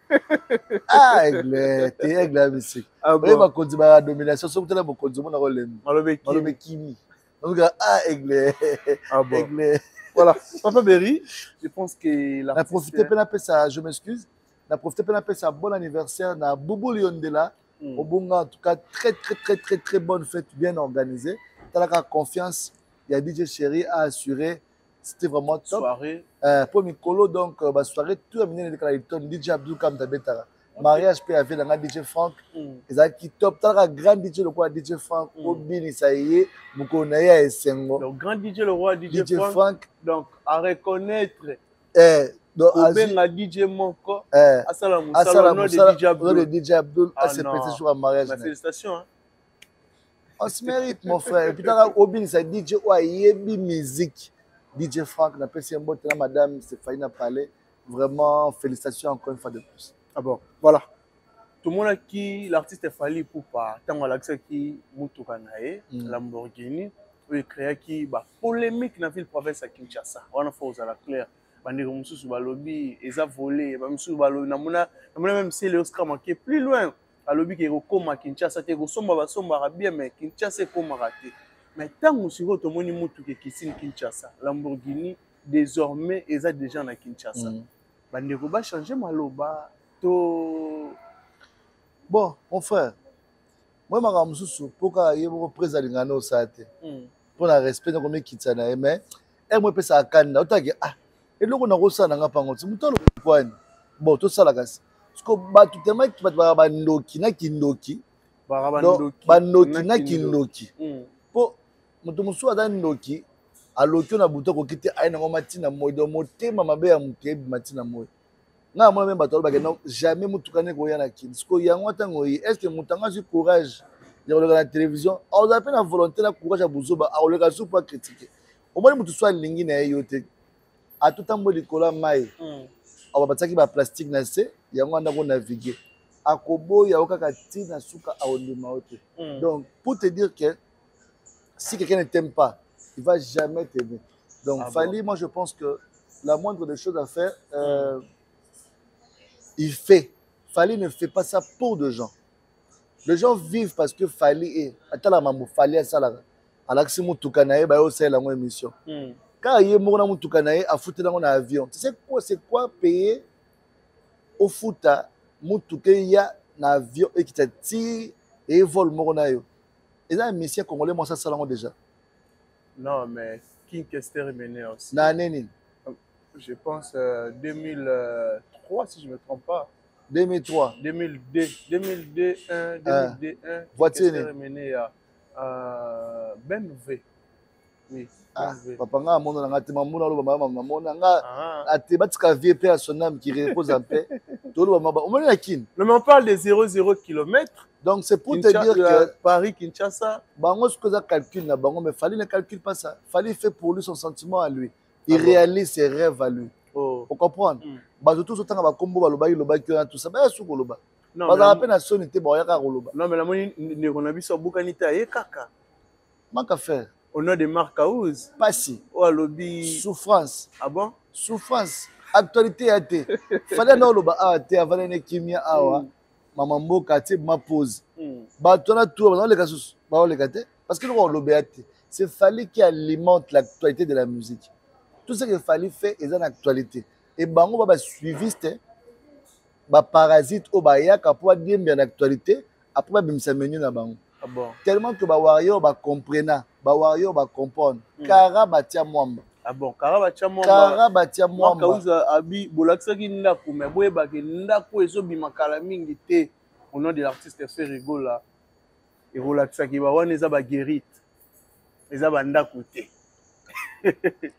Aigle, t'es aigle à musique. Ah bon. Il va continuer à domination, sauf que là, vous continuez à rouler. Malobe Kimi. Aigle. Ah bon. Aigle. Voilà. Papa Berry, je pense que la profité pour l'appeler ça, je m'excuse. La profité pour l'appeler ça bon anniversaire na Boubou Yondela. Au bon en tout cas très bonne fête bien organisée. T'as la confiance. Il y a DJ Chéri à assurer. C'était vraiment top. Soirée. Pour Mikolo donc bah soirée tout a mené le DJ Abdul comme Tabetara. Mariage peut avec la DJ Frank. Ils qui top. T'as la grand DJ le roi DJ Frank. Obini ça y est. Mukonaya et Sengo. Le grand DJ le roi DJ Frank. Donc à reconnaître. Donc à DJ Monko. Assalamu de DJ Abdul. C'est prêté sur un mariage. Félicitations. On se mérite mon frère. Et puis t'as la Obini ça DJ Oyebi musique. DJ Frank n'a pas si un bon temps, madame Stéphanie a parlé. Vraiment, félicitations encore une fois de plus. Ah bon, voilà. Tout le monde a qui l'artiste Fally Ipupa, tant on a accès qui Mutukanae, Lamborghini, il créé qui polémique dans la ville province à Kinshasa. On a fait aux la claire. Bandé comme sous lobby, ils ont volé, même sous lobby, même si les Oscar manqué plus loin. À lobby qui est comme à Kinshasa, qui est sombre bien, mais Kinshasa est comme raté. Mais tant que sur tout le monde Mutuke qui signe Kinshasa, Lamborghini désormais ils ont déjà na Kinshasa. Bandé va changer maloba. Bon, mon frère, moi, je suis pour que je représente au Sate. Pour le respect de comme Kitsana, mais elle me pèse à Cannes. Et là, on a reçu un pango. C'est mon point. Bon, tout ça, la casse. Parce que tout le monde qui va Bandoki, na Kindoki. Bandoki, na Kindoki. Pour mutumu ada Ndoki, aloki na buto ko kite aina ngoma tina moyo motema mabe ya mutebi matina moyo. Na moi même bato ba non jamais mutukane ko yana kin. Parce que yango tango est-ce que mutanga su courage de regarder la télévision, on a la volonté la courage à buzoba, on le gazu pas critiquer. Au moins mutu soit lingi na yote. A tout temps molikola mai. On va bataki ba plastique na se, yango anda ko naviguer. Akobo ya okaka tina suka aondima ote. Donc pour te dire que si quelqu'un ne t'aime pas, il ne va jamais t'aimer. Donc, Fally, moi, je pense que la moindre des choses à faire, il fait. Fally ne fait pas ça pour des gens. Les gens vivent parce que Fally est. Attends, la maman, Fally est ça là. Alors que si mon Toukanae, bah, c'est la même émission. Quand il y a mon Toukanae, à foutre dans un avion. Tu sais quoi, c'est quoi payer au foot à mon Toukanae, un avion et qui te tire et vole mon avion. Et là, un monsieur congolais, moi, ça salon déjà. Non, mais King Kester est mené aussi. Naneni. Je pense 2003, si je ne me trompe pas. 2003. 2002, 2002, 1, 2002, 1. Voiture. Qu'est-ce que mené à Ben V. Oui. Papa nga mono na ngati mamuna lo mama mamona nga ate batika vie pe à son âme qui repose en paix. Tout le mama. On me la kin. Non mais on parle de 0,0 km. Donc c'est pour te dire que Paris Kinshasa. Bango ce que ça calcule na bango mais fallait ne calcule pas ça. Fallait faire pour lui son sentiment à lui. Il réalise ses rêves à lui. Oh. Vous comprenez? Bah tout ce temps ba kombo ba loba loba ki tout ça ba su ko loba. Non. Ba za peine sonité ba ya ka loba. Non mais la moni ne on a vu sur Bukanita et kaka. Manque faire. Au nom de Marc Aouz. Pas si. Oh lobby. Souffrance. Ah bon? Souffrance. Actualité à te. Fallait non loba a te avant ne kimia awa. Maman mboka te ma pause. Bah toi na tout dans les cas ba les gâter parce que nous loba a te. C'est fallait qui alimente l'actualité de la musique. Tout ce qu'il fallait faire est en actualité. Et bango ba suiviste ba parasite au ba yaka pour dire bien l'actualité après ba bimisa menu na bango. Ah bon. Tellement que ba warrior ba comprena, ba warrior ba comprendre. Kara batia mwamba. Ah bon, kara batia mwamba. Kara batia mwamba. Mwaka abi bolakisa ki ndako mais boye ba ke ndako ezo bimakala mingi te au nom de l'artiste Ferrigo là. Et bolakisa ki ba wana eza ba guérite. Eza ba ndako te.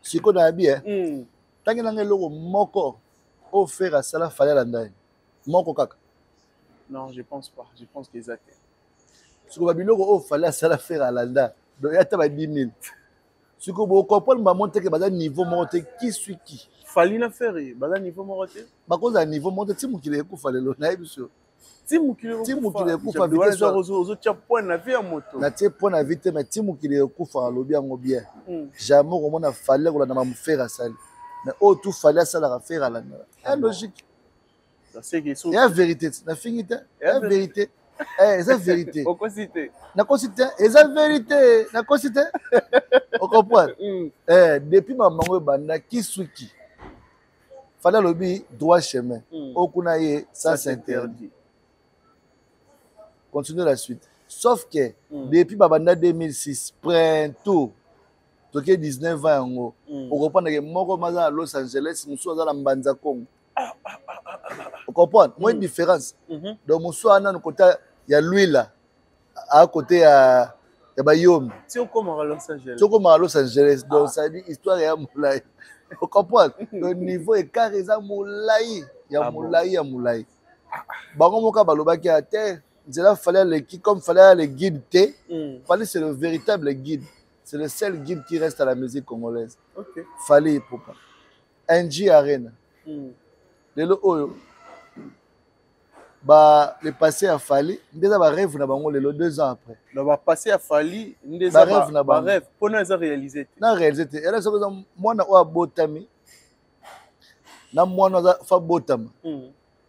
Siko na abi tangi na ngeloko moko au faire à sala fallait la ndai. Moko kaka. Non, je pense pas. Je pense qu'ils étaient. Ce que biloko fallait ça faire à l'anda donc il y a 10 000 ce que vous comprenez ma monter que bazan niveau monter qui suit qui fallait na faire bazan niveau monter ba cause à niveau monter ti mukile ku fallait lo na biso ti mukile ku fa vitesse ozo tia point na vie ya moto na tie point na vite mais ti mukile ku fa lo bien ngo bien jamais au monde fallait ko na ma faire à ça mais au tout fallait ça la faire à l'anda est logique ça c'est que il y a vérité na finité il y a vérité. C'est la vérité. Na cosité, c'est la vérité. Na cosité. On comprend. Depuis ma maman banda qui suit qui. Fallait lobby droit chemin. Okunaye ça s'interdit. Continue la suite. Sauf que depuis banda 2006, printemps, toke 19 ans on comprend que moko maza à Los Angeles, muso za la Mbanza Congo. Vous comprenez? Moi une différence. Donc muso ana no côté il y a lui là à côté à Bayom. Si on commence à Los Angeles. Si on commence à Los Angeles, donc ça dit histoire est à Moulay. Vous comprenez? Le niveau est carré à Moulay. Il y a Moulay à Moulay. Bango moka baloba qui a terre. Il fallait les qui comme fallait les guides T. Fallait c'est le véritable guide. C'est le seul guide qui reste à la musique congolaise. OK. Fallait pourquoi? NG Arena. Le oyo. Bah le passé a fallu ndeza ba rêve na bango lelo 2 ans après na ba passé a fallu ndeza ba rêve pona za réaliser na réaliser era so ko mwana o abotami na mwana za fa botama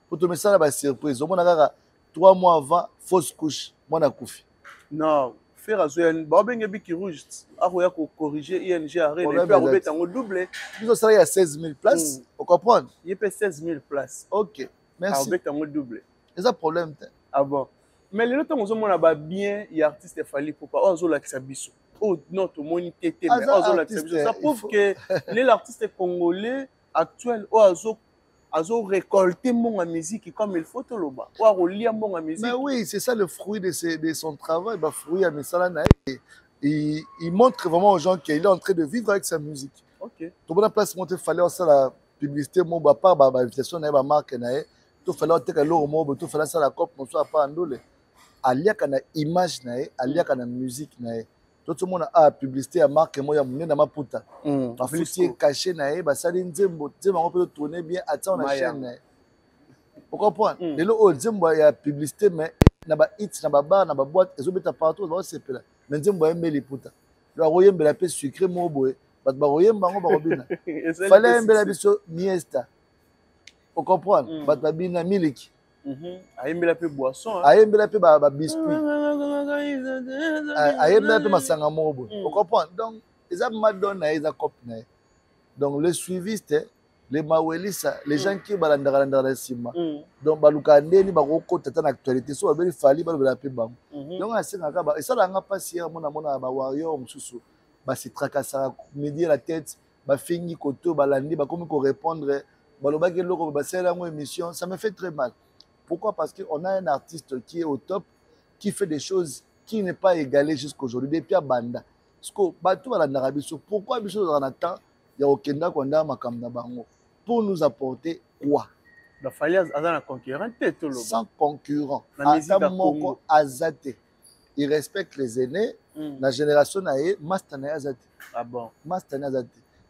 pour te mettre ba surprise on a kaka 3 mois avant fausse couche mwana kufi non faire azoya ba benge biki rouge akoya ko corriger ING arena et puis robeta ngo double biso ça il y a 16 000 places on comprend il y a 16 000 places OK merci robeta ngo double. C'est un problème. Ah bon. Mais les autres, on a bien, il y a artiste fallait pour pas. On a la biso. Oh non, tout le monde était mais on a la biso. Ça prouve que l'artiste congolais actuel, a récolté mon musique comme il faut tout le bas. Ou a relié mon musique. Mais oui, c'est ça le fruit de son travail. Bah fruit à Messalana. Il montre vraiment aux gens qu'il est en train de vivre avec sa musique. OK. Tout le monde place monter fallait ça la publicité mon ba part ba invitation na ba marque na tout fallait que l'eau tout fallait ça la cop mon soit pas andole alia kana image na alia kana musique na tout le monde a publicité à marque moi ya munena maputa ba futi caché na ba sali nzembo nzembo on peut tourner bien attends na chaîne na vous comprenez le lo nzembo ya publicité mais na ba hits na ba bar na ba boîte ezo beta partout ba sepela mais nzembo ya mbeli puta lo royembe la pe sucré mo boy ba royembe ngo ba robina fallait mbela biso miesta. On comprend. Batabina miliki. Ayembela pe boisson. Ayembela pe ba biscuit. Ayembela pe masanga mobo. On comprend. Donc, ils ont madonna, ils ont copné. Donc, les suivistes, les mawelisa, les gens qui balandara sima. Donc, balukandeni baroko tata na actualité so ba fali ba la pe bam. Donc, asenga ka ba et ça la nga passer mona ba warrior mususu. Ba se tracasser médier la tête, ba fingi koto balandi ba comme ko répondre. Baloba ke loko basela ngo émission ça me fait très mal Pourquoi? Parce qu'on a un artiste qui est au top, qui fait des choses qui n'est pas égalé jusqu'à aujourd'hui. Depuis à Banda. Parce que Batou à la pourquoi les choses en attend, il y a aucun Kwanda Makamna Bango pour nous apporter quoi? Il fallait un concurrent. Sans concurrent. Congo. Azate. Il respecte les aînés. La génération naïe, Mastana Azate. Ah bon? Mastana Azate.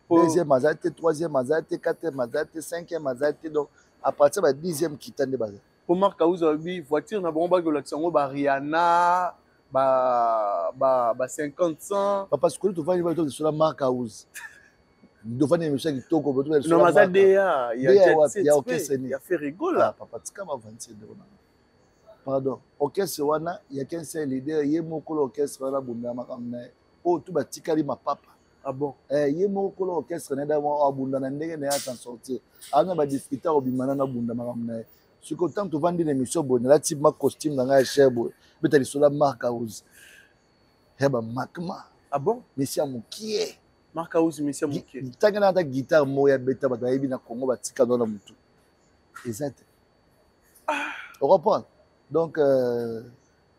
Deuxième Azate, troisième Azate, quatrième Azate, cinquième Azate. Donc, à partir de la 10e qui t'a débattu. Pour Marc Aouzabi, voiture na bomba que l'action Rihanna, 50 cents. Parce que tu vas aller sur la marque Aouz. Tu vas aller sur la marque. Non, mais il y a fait rigoler. Papa, tu vas avancer. Pardon. Orchestre wana, il y a qu'un seul leader, il y a mon orchestre wana bunda makamna. Oh, tu vas tikali ma papa. Ah bon? Il y a mon orchestre nenda wa bunda na ndenge na ya sortir. Anga ba discuter obimana na bunda makamna. Ce que tant tu vends des émissions bonnes, là type ma costume dans la cher boy. Peut-être sur la marque Aouz. Heba makma. Ah bon? Monsieur Moukié. Marc Aouz, monsieur Moukié. Tant que na guitare moya beta ba yebi na Congo ba tika dans la mutu. Exact. On reprend. Donc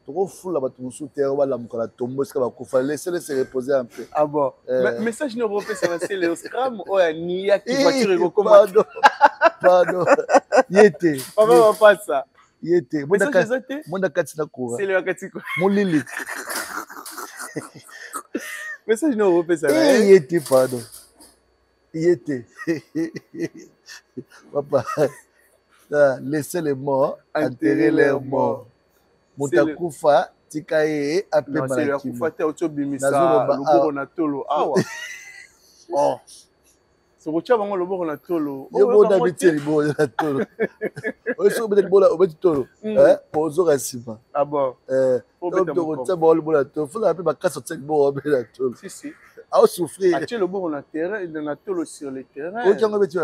trop fou là ba tu sous terre wala mukala tombo ska ba kufa laisser se reposer un peu. Ah bon? Message ne repère ça c'est le scram ou nia qui voiture ego comme pardon. Yete. Papa va pas ça. Yete. Monda katina coura. C'est le katiko. Mon lili. Message ne repère ça. Yete pardon. Yete. Papa. Laissez les morts enterrer leurs morts. Moutakufa tikaye appelé malaki. C'est le kufa te otobimisa loboko na tolo. Ah ouais. Oh. C'est pour ça que le bon tolo. Il bon d'habitude le bon tolo. On se met le bon au tolo. Pour zo rasima. Ah bon. Donc tu bon le bon tolo. Faut appeler ma casse au bon au tolo. Si si. À souffrir. Tu le bon na terrain, il na tolo sur le terrain. O tchango betu.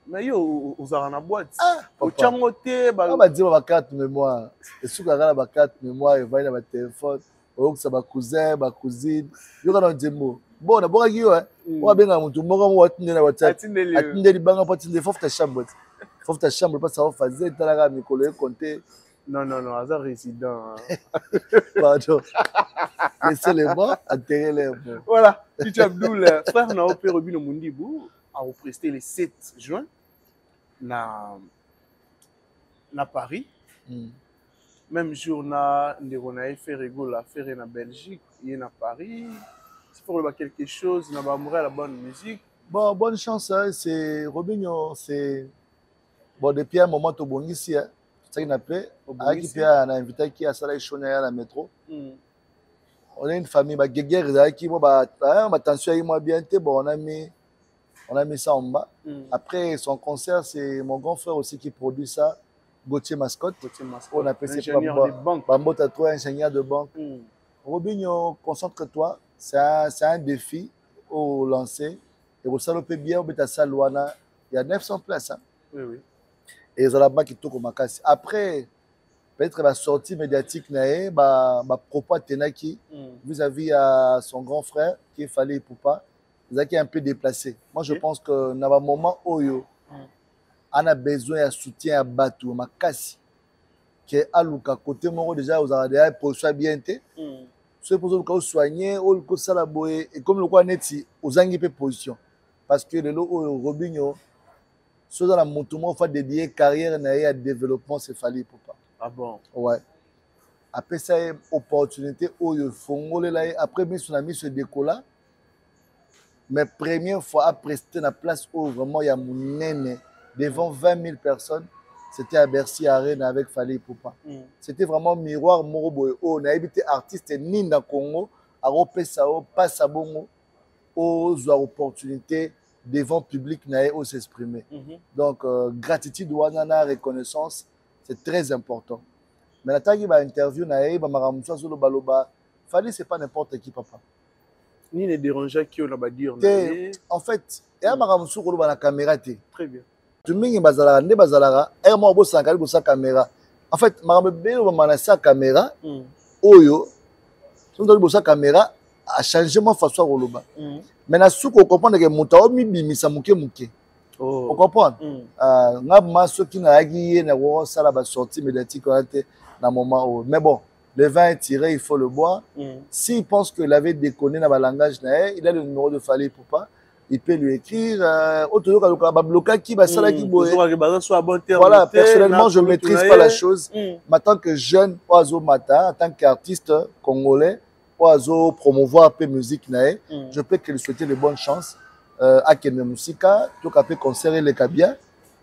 Mais yo uzara na boîte. O tchango te ba. On va dire ma carte mémoire. Et sous la ma carte mémoire, il va dans ma téléphone. O ça ba cousin, ba cousine. Yo kana ndemo. Bon, na boka kiyo on va bien mutu moko mo watinde na WhatsApp. Atinde libanga patinde faut ta chambre. Faut ta chambre pas ça va fazer talaka mikolo e compter. Non, hasard résident. Pardon. Laissez les morts, enterrer les morts. Voilà, Titi Abdoul, frère na opéra Robino Mundibou a presté le 7 juin na Paris. Même jour na fait rigolo à faire na Belgique, il est na Paris. C'est pour quelque chose, na ba la bonne musique. Bon, bonne chance, hein. C'est Robinho, c'est bon depuis un moment au bon ici, hein. C'est ça qu'il a fait. Avec qui a invité qui a salé Choné à la métro. On a une famille, bah guerre qui moi attention moi bien bon on a mis ça en bas. Après son concert, c'est mon grand frère aussi qui produit ça, Gauthier Mascotte. On appelle ça Bambo Tatou, ingénieur de banque. Robinho, concentre-toi, c'est un défi au lancer. Et vous salopez bien au Beta Louana, il y a 900 places. Hein. Oui. Et ils ont là-bas qui tournent au Makassi. Après, peut-être la sortie médiatique, propos Tenaki, vis-à-vis à son grand frère, qui fallait Poupa, ils ont un peu déplacé. Moi, je pense que dans un moment où on a besoin de soutien à Batou, à Makassi, qui est à Luka, côté Moro, déjà, vous avez déjà position bien. Ceux pour vous soigner, ou le salaboé, et comme le quoi net, vous avez une position. Parce que le Robinho, ceux dans la montement, faut dédier carrière à développement, c'est fallu pour pas. Ah bon? Ouais. Après ça, opportunité où il faut après son ami se décolla. Mais première fois à prester la place où vraiment il y a mon nene devant 20 000 personnes, c'était à Bercy Arena avec Fali Poupa. C'était vraiment miroir Moroboy. On a habité artiste ni dans Congo, à Ropesao, passe à Bongo, aux opportunités devant le public où s'exprimer. Donc, gratitude, wanana, reconnaissance, c'est très important. Mais la tagi ba interview Fali, c'est pas n'importe qui, papa. Ni les dérangeurs qui ont la dire. En fait, il y a la caméra. Très bien. Tu m'as dit que caméra. En fait, la caméra, Oyo, la caméra a changé ma façon de faire. Mais na souko comprendre que mouta o mi bimisa muke. On comprend. Ngabma ceux qui n'a guillé n'a pas ça la sortie médiatique dans moment. Mais bon, le vin est tiré, il faut le boire. S'il pense qu'il avait déconné dans le langage, il a le numéro de Fally Ipupa. Il peut lui écrire. Voilà, personnellement, je ne maîtrise pas la chose. Mais en tant que jeune, Oiseau Mata, en tant qu'artiste congolais, Oiseau promouvoir un peu musique, je peux lui souhaiter de bonnes chances. À Kenya Musika, tout à fait concert les bien.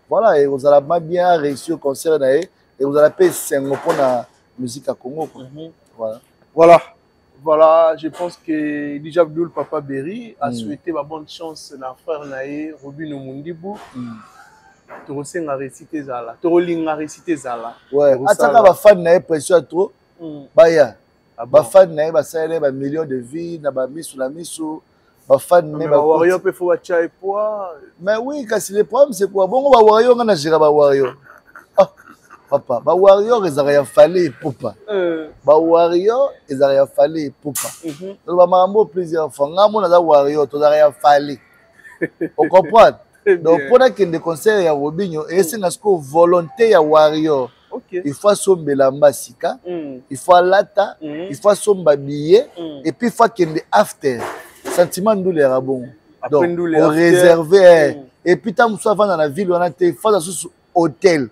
Voilà, et vous allez bien réussir au concert et vous allez payer 5 pour la musique à Congo. Voilà, je pense que Dj Abdul Papa Berry a souhaité ma bonne chance à frère Naé, Robin Mundibou. Tu ressens à réciter Zala. Tu relis à réciter Zala. Ouais, attends, ma fan Naé pression trop. Baya. Ma fan Naé, ma ça a millions de vies, na ba misu la misu. Ma fan Naé, ma Wario peut faire chai poids. Mais oui, quand c'est le problème, c'est quoi? Bon, on va Wario, on a géré ma Wario. Papa, ba Wario, ils n'ont fallu Poupa. Ba Wario, ils n'ont fallu Poupa. Donc, ba mambo plusieurs fois. Ngamo na da Wario, tu n'as fallu. On comprend? Donc, pour qu'il y ait des concerts à Robinho, et c'est une volonté à Wario. Il faut somber la massika, il faut lata, il faut somber billet, et puis il faut qu'il y ait des after. Sentiment de l'air bon. Donc, on réserve. Et puis, tant que dans la ville, on a été face à ce hôtel.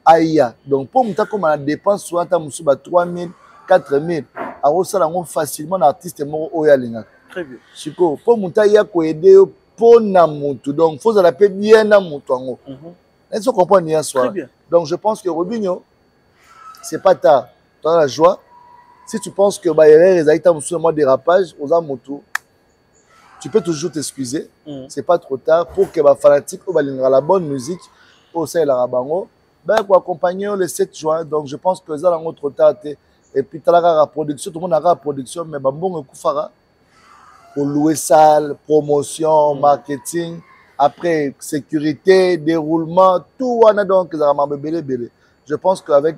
Aïe. Donc, pour nous, comme on a dépense, soit 3 000, 4 000, alors ça, on facilement un artiste mort au Yalinga. Très bien. Chico, pour nous, il y a quoi aider pour Namutu. Donc, il faut que ça bien Namutu. Est-ce qu'on comprend bien ça? Très bien. Donc, je pense que Robinho, c'est pas tard. Tu as la joie. Si tu penses que les Aïta ont dérapage, aux Amotu, tu peux toujours t'excuser. C'est pas trop tard pour que les fanatiques aient la bonne musique au sein de la Rabango. Ben, pour accompagner le 7 juin, donc je pense que ça va trop tard. Et puis, tu as la production, tout le monde a la production, mais bon, pour louer salle, promotion, marketing, après sécurité, déroulement, tout, on a donc je pense qu'avec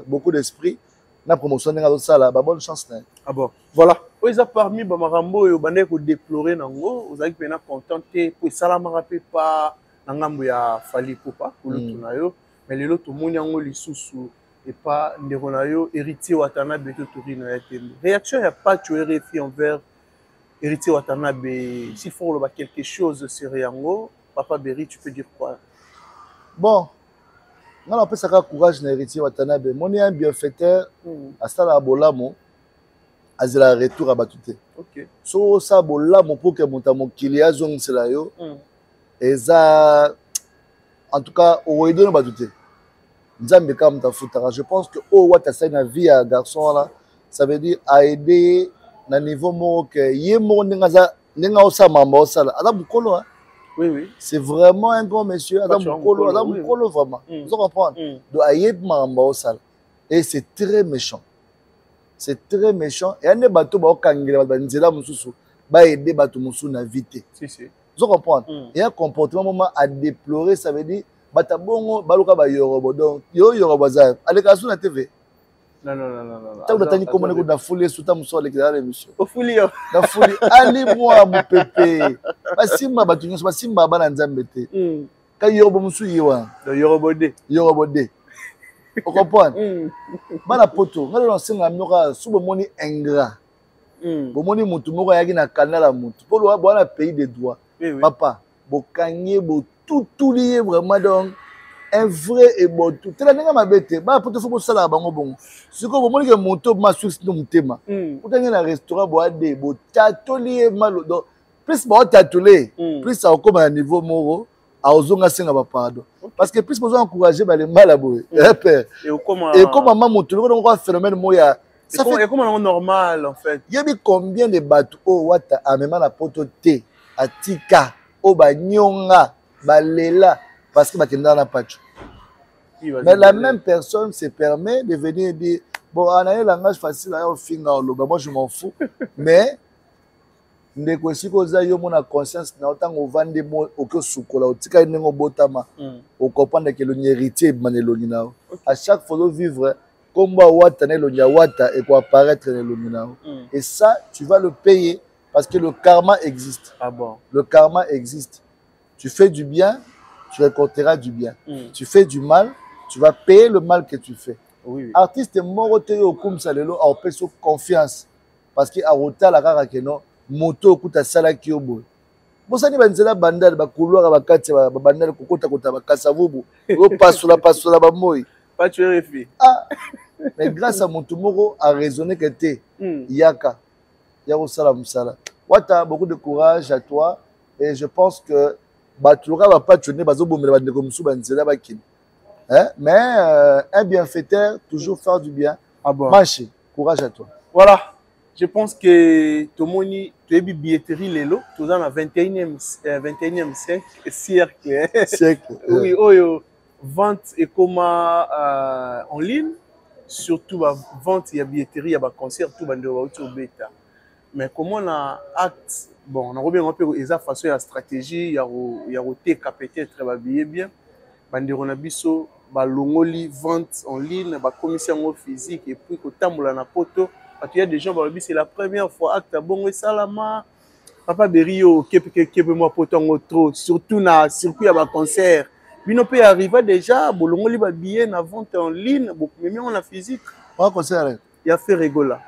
beaucoup d'esprit, la promotion de ça là, bonne chance. Ah bon, voilà. Vous avez parmi Bamarambo et Obane pour déplorer Nango, vous avez bien contenté pour ça la rappelle pas Nangambo ya Fally Ipupa pour le tournayo, mais les autres monde yango lisusu et pas Nderonayo héritier Watanabe to Torino ya tembe. Réaction ya pas tu RFI envers héritier Watanabe, s'il faut quelque chose sur yango, Papa Berry, tu peux dire quoi? Bon, on a ça courage na héritier Watanabe. Mon un bienfaiteur à Stala Bolamo. Azela retour à Batute. Ok. So ça bolamo pour que mon kilia zone cela yo. Et ça, en tout cas, au Edo Batute. Nzambe kam ta futara. Je pense que au wata sa na vie à garçon là, ça veut dire à aider na niveau mo que yemo ningaza ninga osa mamba osala. Ada bukolo hein. Oui oui. C'est vraiment un grand monsieur. Ada bukolo vraiment. Vous comprenez? Donc ayeb mamba osala. Et c'est très méchant. C'est très méchant. Et un des bateaux va aider bateau moussou na vite. Si. Vous comprenez? Et un comportement à déplorer, ça veut dire batabongo baluka ba yorobo. Donc yorobo za. Avec la na TV. Non. Tant que tu comment na foulé sous ta mousso avec la émission. Au foulé. Na foulé. Allez moi mon pépé. Basimba batu nyonso basimba bana nzambe te. Ka yorobo moussou yiwa. Yorobo de. Vous comprenez? Bana poto, ngalo na senga myoka subo moni ingrat. Bomoni mutu moko yaki na kanala mutu. Pour le voir pays des droits. Papa, bokanye bo tout lié vraiment donc un vrai et bon tout. Tela nenga mabete, ba poto faut sala bango bongo. Siko bomoni ke moto ma succès no mutema. Utanye na restaurant bo ade bo tatolié malo donc plus ba tatolé, plus ça comme à niveau moro. Pardon. Parce que plus besoin encourager les mal à boire. Et comme maman monte, on a un phénomène moya. Ça fait comme normal en fait. Il y a combien de bateaux au wata a même la poto T à tika au banyonga balela parce que bakenda na pacho. Mais la même personne se permet de venir dire bon on a un langage facile à au finger moi je m'en fous mais ndeko esiko za yo mona conscience na otango ovande mo okosukola otika nengo botama o comprendre que le héritier manelongi na à chaque fois vivre comme wata na lonya wata et quoi apparaître na lomina et ça tu vas le payer parce que le karma existe. Ah bon? Le karma existe. Tu fais du bien, tu récolteras du bien. Tu fais du mal, tu vas payer le mal que tu fais. Oui. Artiste morote yo comme ça lelo a opé sur confiance parce que a rota la kaka que non moto kuta sala ki obo. Bosani banzela bandal ba couloir ba kati ba bandal kokota kota ba kasavubu. Yo pasola ba moyi. Pas tu es fait. Ah, mais grâce à mon moko a raisonné que t'es yaka. Yako sala musala. Wata beaucoup de courage à toi et je pense que Batouka va pas tuer bazo bomela bande comme sou banzela ba kin. Hein? Mais un bienfaiteur, toujours faire du bien. Ah bon. Marche, courage à toi. Voilà, je pense que tout le monde, tu es billetterie Lelo, tu es dans la 21e siècle. Oui, vente et comment en ligne, surtout vente, il y a billetterie, il y a concert, tout le monde est au bêta. Mais comment on a acte, bon, on a bien un peu de façon, il y a stratégie, il y a peut-être bien. On a biso balongoli vente en ligne ba commission physique et puis ko tambola na poto parce qu'il y a des gens ba c'est la première fois acte bongo salama papa berio kepe moi poto ngo trop surtout na circuit ya ba concert bino peut arriver déjà bolongoli ba billet na vente en ligne beaucoup même on a physique pas concert il y a fait rigola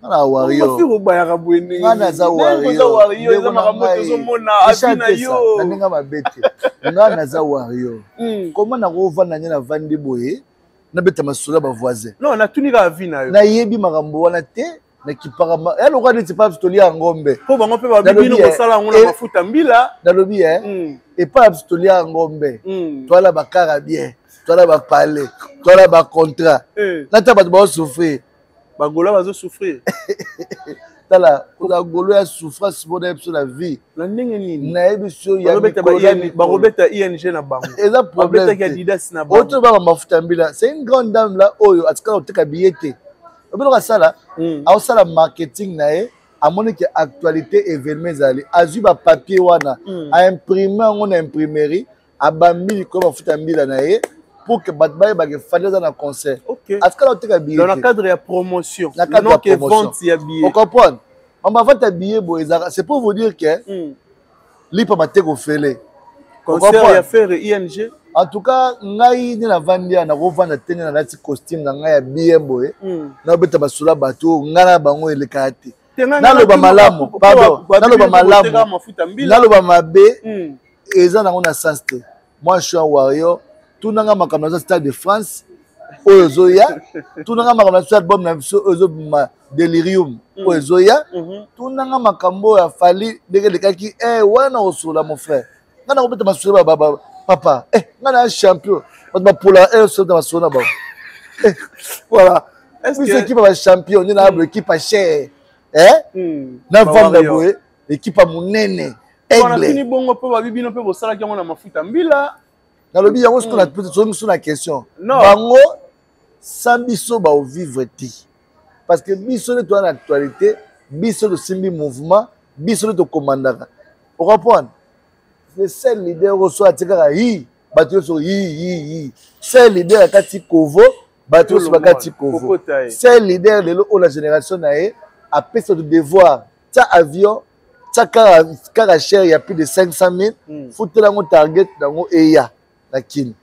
na wario ngana za wario za makamoto zo mona abina yo na ninga mabete ngana za wario comment na rovana na vandi boye na beta masula ba voisin non na tunika avina yo na yebi makambo wana te na kiparama ya lokwa neti pa pistolia ngombe po bango pe ba bibino ko sala ngona mafuta mbila na lobi et pas pistolia ngombe toi ba kara bien toi ba parler toi ba contrat na ta ba souffrir bagola bazo souffrir tala la golo ya souffrance bona sur la vie la ndenge nini na ebiso ya barobeta ING na bango eza problème ya Didas na bango autre ba mafuta mbila c'est une grande dame là oyo atika oteka billet obino ka sala au sala marketing na e amoni que actualité événement zali azu ba papier wana a imprimer on imprimerie abambi ko mafuta mbila na e pour que Batbaye bague fasse dans un concert. Ok. Dans le cadre de la promotion. Dans le cadre de la promotion. On comprend. On va faire ta billet, c'est pour vous dire que l'IPA m'a été fait. Concert et affaire ING. En tout cas, ngai ni na vandia na rovanda tena na costume na ngai ya billet boy. Na beta basula bateau ngana bango elekati. Na lo ba malamu, pardon. Na lo ba malamu. Na lo ba mabe. Eza na ngona sens te. Moi je suis un warrior. Tout nanga makambo na Stade de France oyo zoya tout nanga makambo na album na biso oyo ma delirium oyo zoya tout nanga makambo ya fali dekaki wana osola mon frère ngana obeta masolo baba papa ngana champion ba pola so na masolo ba voilà est-ce que équipe ba champion ni na équipe cher na vanda boye équipe munene aigle fini bongo pe ba bibino pe bosala ki ngona mafuta mbila. Dans le bilan, on a posé la question. Bango, sans biso ba vivre ti. Parce que biso de toi l'actualité, biso de simbi mouvement, biso de commandant. Vous comprenez? Le seul leader reçoit tika hi, battu sur hi. Seul leader akati kovo, battu sur akati kovo. Seul leader de la génération nae a payé son devoir. Ça avion, ça car cher, il y a plus de 500 000. Foutez la target dans eya. La kin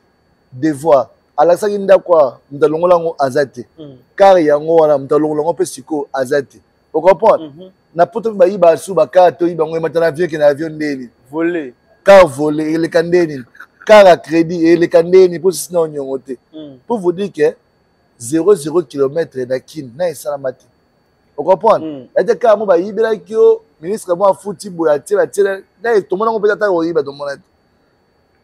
devoir alasaki ndakwa mtalongola ngo azate car yango wana mtalongola ngo pe siko azate vous comprenez na poto ba yiba su ba ka to yiba ngo matana avion ke na avion ndeni voler car voler ele kandeni car à crédit ele kandeni pour sinon nyongote pour vous dire que 0 km na kin na esalamati vous comprenez et que mo ba yibela kio ministre mo afuti boya tela na to mona ngo pe ta ko yiba to mona.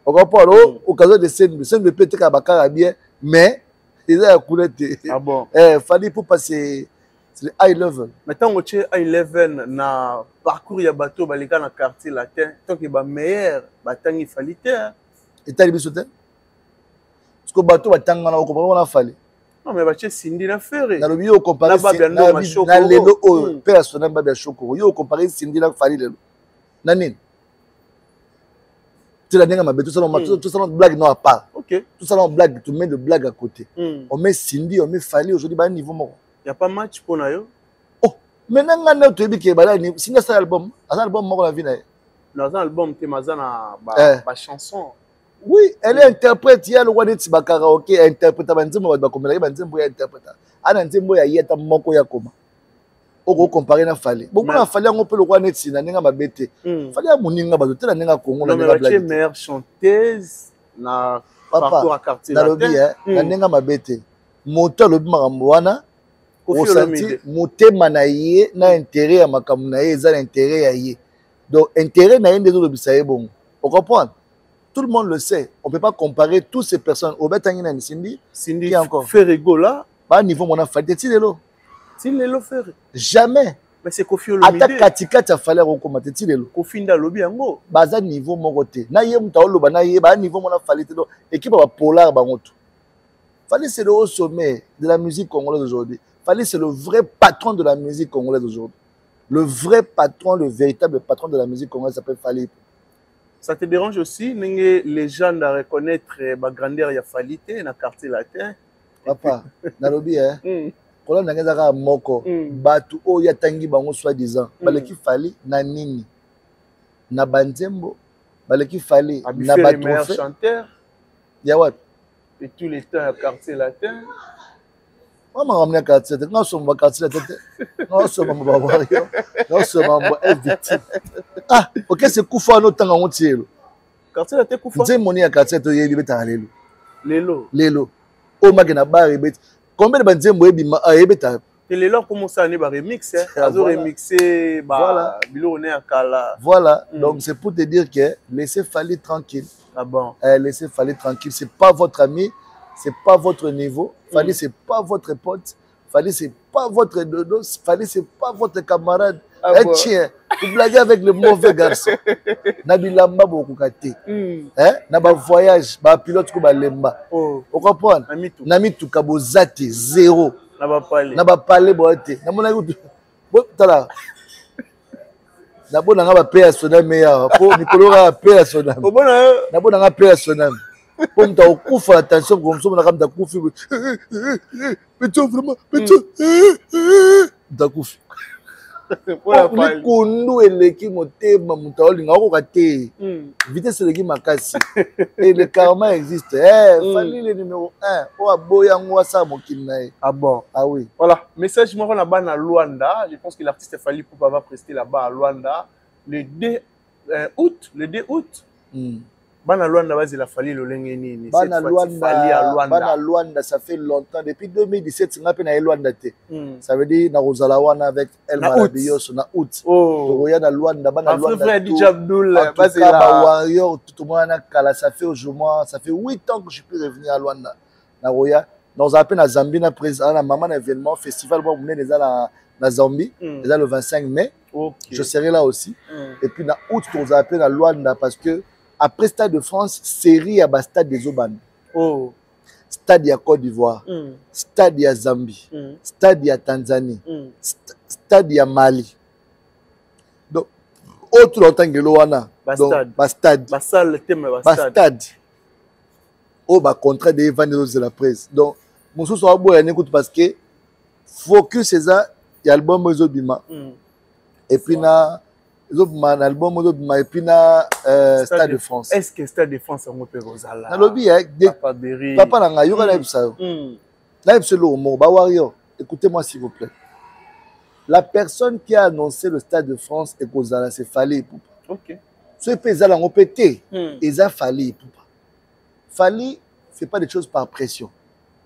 On comprend occasion de scène peut-être qu'à Bakara bien mais ils ont coulé. Ah bon. Fallait pour passer c'est le high level. Maintenant on tient high level na parcours ya bateau balika na quartier latin tant que ba meilleur batangi fallait et t'as bisoté parce que bateau batanga na comprendre na fallait non mais bache Cindy na ferré na le bio comparer na lelo o personnel ba bien choko yo comparer Cindy na fallait lelo na nini la tout ça blague non à part. Ok. Tout ça blague, tu mets de blague à côté. On met Cindy, on met Fali aujourd'hui à un niveau mort. Il y a pas match pour Nayo. Oh, maintenant tu dis que Cindy c'est un album mort la vie. dans un album te mazana ba chanson. Oui, elle est interprète. Il y a le roi de Tiba karaoké, interprète. Banzembo ba komela, banzembo ya interprète. Ana nzembo ya yeta moko ya koma. Oko comparer na Fally. Bon na Fally on peut le roi net na ninga mabete. Fally a moninga ba tela ninga Congo na ninga blague. Meilleure chanteuse na parcours à quartier latin. Na lobi na ninga mabete. Moto lobi makambo wana. Osati motema na ye na intérêt ya makambo na ye eza l'intérêt ya ye. Donc intérêt na ye ndezo lobisa ye bongo. On comprend? Tout le monde le sait. On ne peut pas comparer toutes ces personnes. Au Betangina et Cindy, qui encore Ferrego là. Pas niveau mon enfant. Tilelo. Tilelo Ferre. Jamais. Mais c'est Kofi Olomide. Attaque Katika, tu as fallu recommander Tilelo. Kofi Ndalobi Ango. Baza niveau mon côté. Na yé mtaolo ba na yé ba niveau mon enfant. Équipe va polar bangoto. Fallait c'est le haut sommet de la musique congolaise aujourd'hui. Fallait c'est le vrai patron de la musique congolaise aujourd'hui. Le vrai patron, le véritable patron de la musique congolaise s'appelle Fally. Ça te dérange aussi, les gens à reconnaître ma grandeur ya Fally te na quartier latin. Papa, nalobi Kola nangeza moko batu o ya tangi bango soi-disant. Baleki Fally na nini? Na banzembo, baleki Fally na batu chanteur. Ya wat? Et tous les temps à quartier latin. Maman ramené à quartier latin, non sommes quartier latin. Non sommes babario. Non sommes victime. Ah, OK, c'est Koufa no tanga ngotielo. Quartier latin Koufa. Nze moni ya quartier to yeli beta lelo. Lelo. O magena ba rebet. Combien de banzembo ebima ebeta? Et les gens commencent à remix azo remixer voilà. Bilo on est à Kala. Voilà, donc c'est pour te dire que laissez Fally tranquille. Ah bon. Laissez Fally tranquille, c'est pas votre ami, c'est pas votre niveau. Fally c'est pas votre pote. Fally c'est pas votre dodo, Fally c'est pas votre camarade. Ah bon. Tiens, vous blaguez avec le mauvais garçon. Nabilamba beaucoup kate. Na ba voyage, ba pilote ko ba lemba. Oh. Vous comprenez? Namitu kabozate zéro. Na ba parler boate. Na mona yutu. Bo tala. Na bona nga ba paix sonam meya. Po Nicolas ga paix sonam. Na bona nga paix sonam. Po mta okufa attention comme ça na kamta kufi. Mais tu vraiment, mais tu da kufi. Likundu eleki motema muta olinga okoka te. Vitesse eleki makasi. Et le karma existe. Fally le numéro 1. O aboya ngwa sa mokili na ye. Ah bon. Ah oui. Voilà, message moi là-bas à Luanda. Je pense que l'artiste Fally Ipupa va prester là-bas à Luanda le 2 août. Le 2 août. Bana Luanda vas la Fally le lengeni. Bana Luanda, ça fait longtemps. Depuis 2017, c'est un peu na Luanda te. Ça veut dire na Rosalawana avec El Maravilloso na août. Oh. Na Luanda, bana Luanda. Frère DJ Abdul, Warrior, tout le monde na kala. Ça fait aujourd'hui, ça fait 8 ans que je suis plus revenu à Luanda. Na Roya, dans un peu na Zambie, na présent, na maman événement festival, bon, on est déjà na Zambie, déjà le 25 mai. Je serai là aussi. Et puis na août, on a appelé na Luanda parce que après Stade de France, série à Stade des Oban. Oh. Stade à Côte d'Ivoire. Stade à Zambie. Stade à Tanzanie. Stade à Mali. Donc, autre longtemps que l'Oana. Bastade. Bastade. Oh, bah, contrat des vendeurs de la presse. Donc, mon sous soit beau, écoute parce que focus, c'est ça, il y a l'album Mozobima. Et puis, na album et puis na Stade de France. Est-ce que Stade de France on peut Rosala? Na lobi papa nanga yoka na ebisa. Na ebisa lo mo ba Warrior. Écoutez-moi s'il vous plaît. La personne qui a annoncé le Stade de France et Rosala c'est Fally Ipupa. OK. Ce pays là on pété. Et ça Fally Ipupa. Fally fait pas des choses par pression.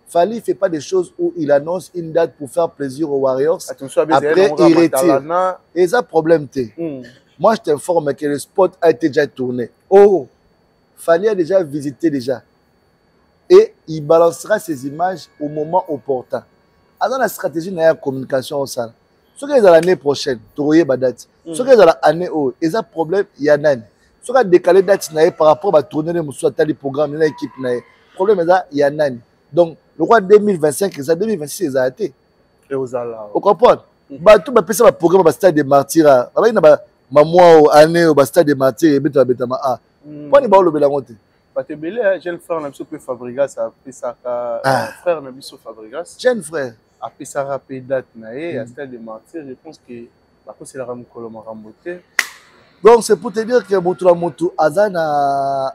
Fally fait pas des choses où il annonce une date pour faire plaisir aux Warriors. Après, il retire. Et ça, problème, moi, je t'informe que le spot a été déjà tourné. Oh, Fally a déjà visité déjà. Et il balancera ses images au moment opportun. Dans la stratégie de la communication au sein. Ce qui est l'année prochaine, tu vois la date. Ce qui est l'année où, et ça, problème, il y a un. Ce qui a décalé date par rapport à tourner le programme, l'équipe, problème, il y a un. Donc, le roi 2025, c'est 2026, ils ont été. Et aux ala. Vous comprenez? Tout le monde programme au stade des martyrs. Il y a maman année au stade des martyrs et beta beta ma. Pourquoi ne pas le bélangote? Pas te belé, jeune frère Nabiso peut Fabregas a fait ça frère Nabiso Fabregas. Jeune frère. A fait ça rapide date naé à stade des martyrs. Je pense que c'est la Ramukolo Marambote. Donc c'est pour te dire que Moutoula Moutou Azana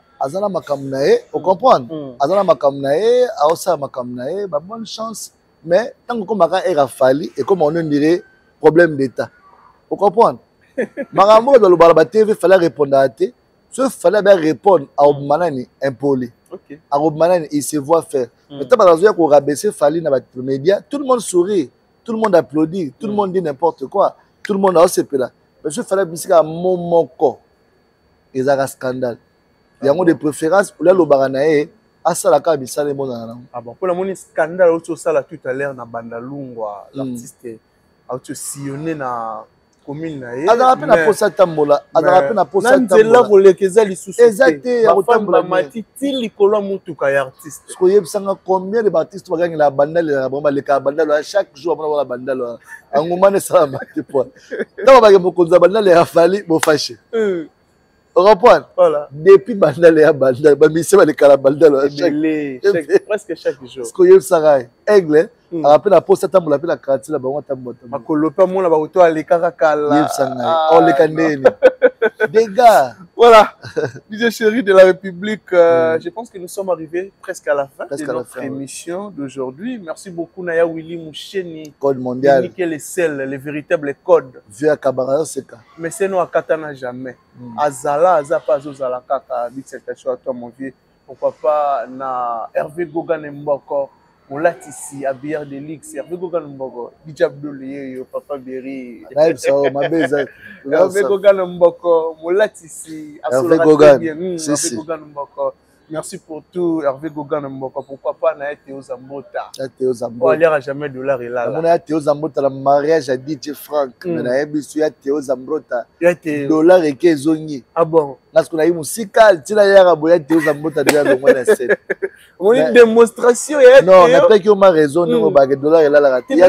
Makamnae, vous comprenez? Azana Makamnae, Aosa Makamnae, bonne chance. Mais tant que comme est rafali et comme on dirait problème d'état. Vous comprenez? Marambo dans le Barba TV, il fallait répondre à T. Il fallait bien répondre à Obmanani impoli. À Obmanani, il se voit faire. Mais tant qu'on rabaisse Fali dans les médias, tout le monde sourit, tout le monde applaudit, tout le monde dit n'importe quoi, tout le monde a aussi là. Mais il fallait bien à mon corps. Il y a un scandale. Il y a des préférences pour le Baranae. Ah ça la cabine les mots ah bon pour la monnaie scandale autour ça là tout à l'heure na Bandalungwa l'artiste a été sillonné na commune na ye a rappelé na posa tambola a rappelé na posa tambola là pour les keza li sous exacté ya tambola mati ti likolo mutuka ya artiste ko yebsanga combien de artistes bagangi la bandale la bomba le ka bandale chaque jour on la bandale angumane ça mati po dans ba mokonza bandale ya fali bo fâché. Voilà. Depuis Bandale à Bandale, Bamissi va les Calabandale presque chaque jour. Ce que y a Sarai, Aigle, après la poste, on l'appelle la carte, la banque à Moto. Ma colopa, mon laborato à l'écarakala. Oh, les candés. Des gars. Voilà. Disais chéri de la République, je pense que nous sommes arrivés presque à la fin de notre émission d'aujourd'hui. Merci beaucoup, Naya Willy Moucheni. Code mondial. Les sels, les véritables codes. Vu à Kabara, c'est ça. Mais c'est nous à Katana jamais. Azala, Azapa, Zozala, Kaka, dissertation à toi, mon vieux. Pourquoi pas, na Hervé Gogan Mboko. On l'a ici, à Bière de Lix, Hervé Gogan Mboko, Dijabdouli, Papa Berry. Hervé Gogan Mboko, on l'a ici, Hervé Gogan. Hervé Gogan Mboko. Merci pour tout, Hervé Gogan Mboko. Pourquoi pas, na Théo Zambota. Théo Zambota. On va lire à jamais $. On a Théo Zambota, le mariage à DJ Frank. On a eu Théo Zambota. $. Et Kezongi. Ah bon? Parce qu'on a eu musical, tu l'as eu à Théo Zambota déjà le mois de scène. On a une démonstration. Non, on n'a pas eu ma raison, nous, $. Et là, la raté. Il y a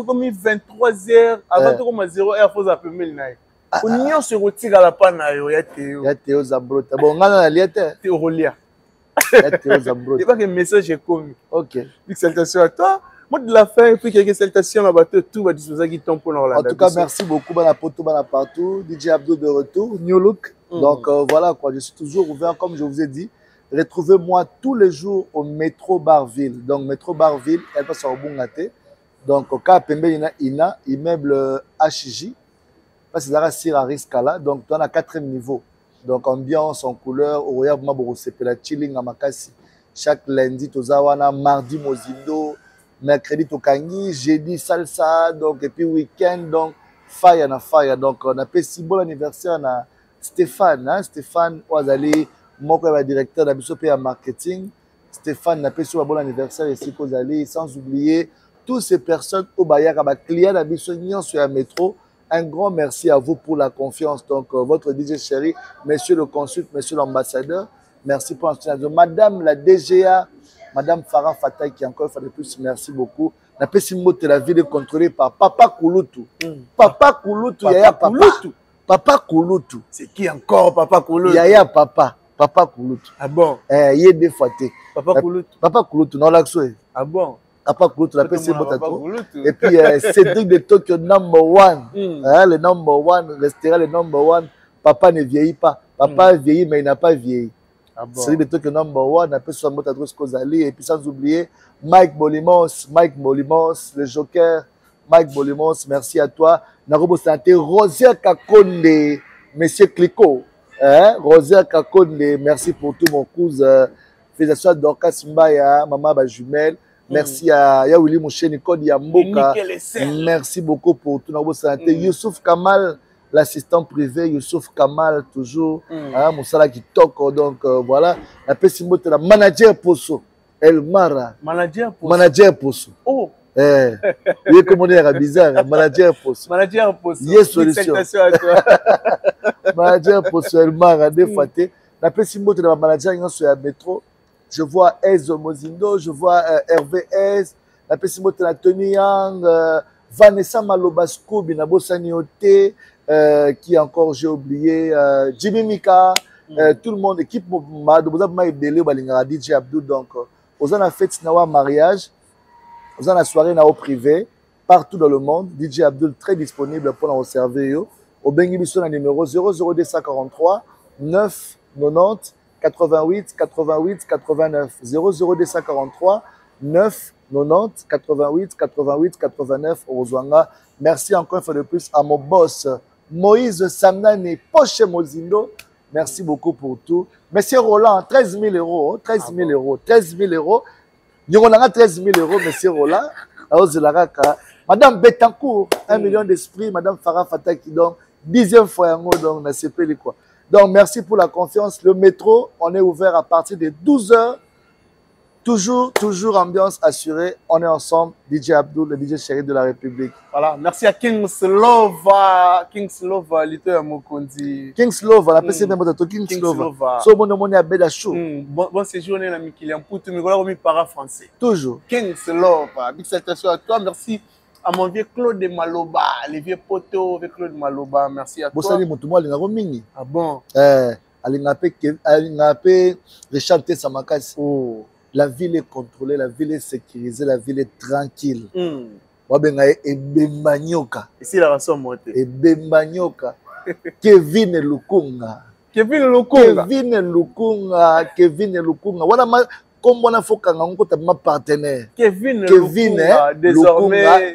comme 23h, avant comme 0h, il faut appeler le naïf. On y a se retire à la panne, il y a Théo Zambota. Bon, on a la lettre. Théo Rolia. Théo Zambota. Il n'y a pas que le message est commis. Ok. Salutations à toi. Moi, de la fin, et puis quelques salutations à tout va disposer qui tombe pour l'Orlando. En tout cas, merci beaucoup, Banapoto, Banapartout. DJ Abdou de retour, New Look. Donc voilà, quoi, je suis toujours ouvert, comme je vous ai dit. Retrouvez-moi tous les jours au métro Barville. Donc, métro Barville, elle passe au Bungate. Donc, au cas Pembe, Ina, immeuble HJ. Parce que c'est Sir Ariskala. Donc, on a 4e niveau. Donc, ambiance en couleur, au Royal Maboro, c'est la chilling à Makassi. Chaque lundi, Tozawana, mardi, Mozindo, mercredi, Tokangi, jeudi, salsa, donc, et puis week-end, donc, fire na fire. Donc, on a fait si bon anniversaire à Stéphane, hein? Stéphane, Ouazali, mon directeur de la marketing. Stéphane, n'a pas fait un bon anniversaire ici, sans oublier toutes ces personnes au Bayaka, clients d'Abissonian sur un métro. Un grand merci à vous pour la confiance. Donc, votre DJ chéri, monsieur le consul, monsieur l'ambassadeur, merci pour l'installation. Madame la DGA, Madame Farah Fatah, qui encore une fois de plus, merci beaucoup. La Pessimot, la ville est contrôlée par Papa Kouloutou. Papa Kouloutou, Yaya Papa. Papa Kouloutou. C'est qui encore Papa Kouloutou? Yaya Papa. Papa Kouloutou. Ah bon? Il y a des fois. Papa Kouloutou. Papa Kouloutou, non, l'accès. Ah bon? Papa Kouloutou, la PC Botato. Et puis, Cédric de Tokyo, number one. Le number one restera le number one. Papa ne vieillit pas. Papa vieillit, mais il n'a pas vieilli. Ah bon? Cédric de Tokyo, number one. Après, sur Botato, Kozali. Et puis, sans oublier, Mike Molimos, le Joker. Mike Molimos, merci à toi. Narobo Santé, Rosier Kakonde, Monsieur Clicot. Rosier Kakonde, merci pour tout mon cousin. Félicitations à Dorcas Mbaya, maman ba jumelle. Merci à Yaouli Moucheni Kodi Yamboka. Merci beaucoup pour tout notre santé. Youssouf Kamal, l'assistant privé. Youssouf Kamal, toujours. Moussala qui toque. Donc voilà. La Pessimbo, la manager Posso. El Mara. Manager Posso. Oh. Oui, comme on est bizarre. Manager Posso. Manager Posso. Yes, solution. Manager Posso. El Mara. Des fois, la Pessimbo, la manager sur la métro. Je vois Ezo Mozindo, je vois Hervé Ez, la Pessimot la Tony Yang, Vanessa Malobasco, Binabo Saniote, qui encore j'ai oublié, Jimmy Mika, tout le monde, équipe Madobozab Belé, Balingara, DJ Abdou. Donc, aux en a fait Nawa mariage, aux en a soirée Nao privé, partout dans le monde. DJ Abdou très disponible pour nous servir. au bengi biso na numéro 00243 9 90 88 88 89 00243 9 90 88 88 89 Ozwanga. Merci encore une fois de plus à mon boss Moïse Samnani Poche Mozindo. Merci beaucoup pour tout. Monsieur Roland, 13 000 euros. 13 000 euros. 13 000 euros. Nous avons 13 000 euros, monsieur Roland. Madame Betancourt, 1 million d'esprit. Madame Farah Fataki, donc 10e fois, donc, on a CP quoi. Donc, merci pour la confiance. Le métro, on est ouvert à partir de 12h. Toujours ambiance assurée. On est ensemble. DJ Abdul, le DJ chéri de la République. Voilà. Merci à Kings Lova. Kings Lova, Lito Yamokondi. Kings Lova, la PC même de Kings Lova. So bon monde à Beda Show. Bon séjour na Mikilian pour tout Mikola comme para français. Toujours. Kings Lova. Big salutation à toi. Merci à mon vieux Claude de Maloba, les vieux poteaux avec Claude Maloba. Merci à toi. Bosali Motumo alinga mingi. Ah bon. Alinga pe Richard Samakasi. Oh. La ville est contrôlée, la ville est sécurisée, la ville est tranquille. Ici, la rançon montée. Kevin Lukunga. Kevin Lukunga. Kevin Lukunga. Voilà comme on a fait un partenaire. Kevin Lukunga.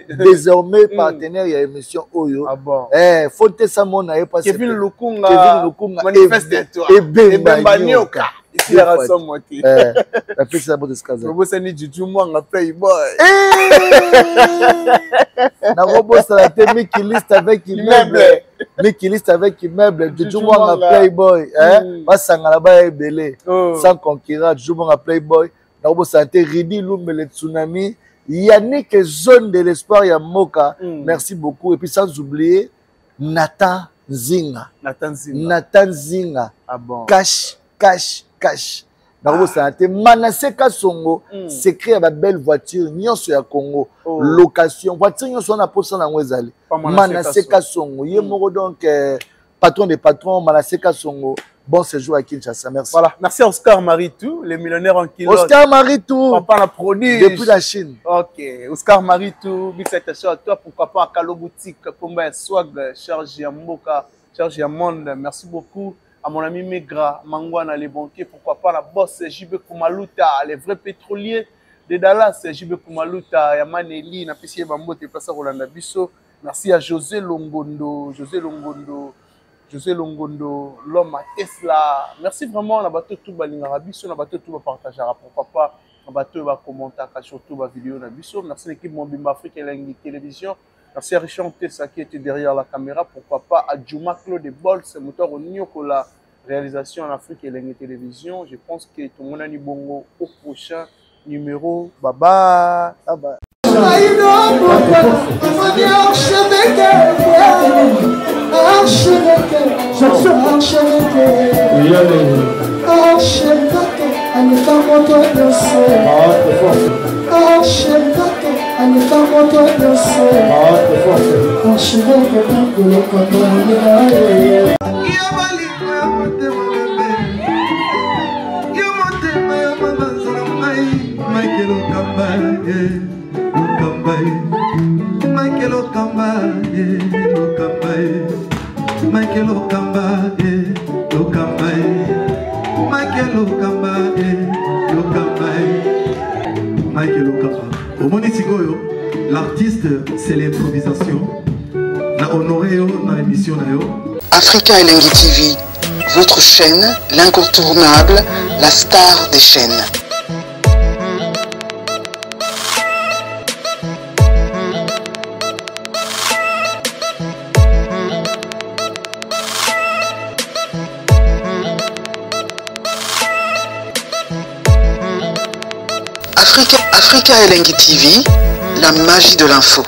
Désormais partenaire, il y a émission Oyo. Ah bon. Faut que ça mon Kevin Lukunga. Manifeste-toi. Et Bembanyoka. Ici, la rançon montée. La plus c'est la bonne escalade. Vous avez dit du moins un playboy. Na robot ça a été Mickey liste avec immeuble. Mickey liste avec immeuble. Du moins un playboy. Pas sangala belé. Sans concurrent. Du moins un playboy. Na robot ça a été Ridi Lumbe le tsunami. Yannick zone de l'espoir ya Moka. Merci beaucoup. Et puis sans oublier Nathan Zinga. Nathan Zinga. Ah bon. Cash. Dans santé Manassé Kasongo secret à belle voiture nyonso ya Congo location voiture nyonso na posa na ngwezali Manassé Kasongo ye moko donc patron des patrons Manassé Kasongo. Bon séjour à Kinshasa, merci. Voilà, merci à Oscar Maritou, les millionnaires en kilo. Oscar Maritou, papa la prodige depuis la Chine. Ok, Oscar Maritou, big salutation à toi, pourquoi pas à Kalo Boutique, Pomba Swag, Charge Yamboka, Charge Yamonde, merci beaucoup. À mon ami Megra, Mangwana, les banquiers, pourquoi pas la bosse JB Kumaluta, les vrais pétroliers de Dallas, JB Kumaluta, Yamaneli, Napissier Bambo, Tepasa Rolanda Bisso. Merci à José Longondo, l'homme à Tesla. Merci vraiment, on a battu tout Balinga Bisso, on a battu tout partager, pourquoi pas, on a battu commenter, surtout la vidéo na Bisso. Merci à l'équipe Mobimba Afrique et la télévision. Merci à Richard Tessa qui était derrière la caméra. Pourquoi pas à Juma Claude Bols, moteur au Nyoko, la réalisation en Afrique et la télévision. Je pense que tout le monde a dit bongo au prochain numéro. Bye bye. Bye bye. L'artiste, c'est l'improvisation. La honoré dans l'émission. Africa Elengi TV, votre chaîne, l'incontournable, la star des chaînes. Africa Elengi TV, la magie de l'info.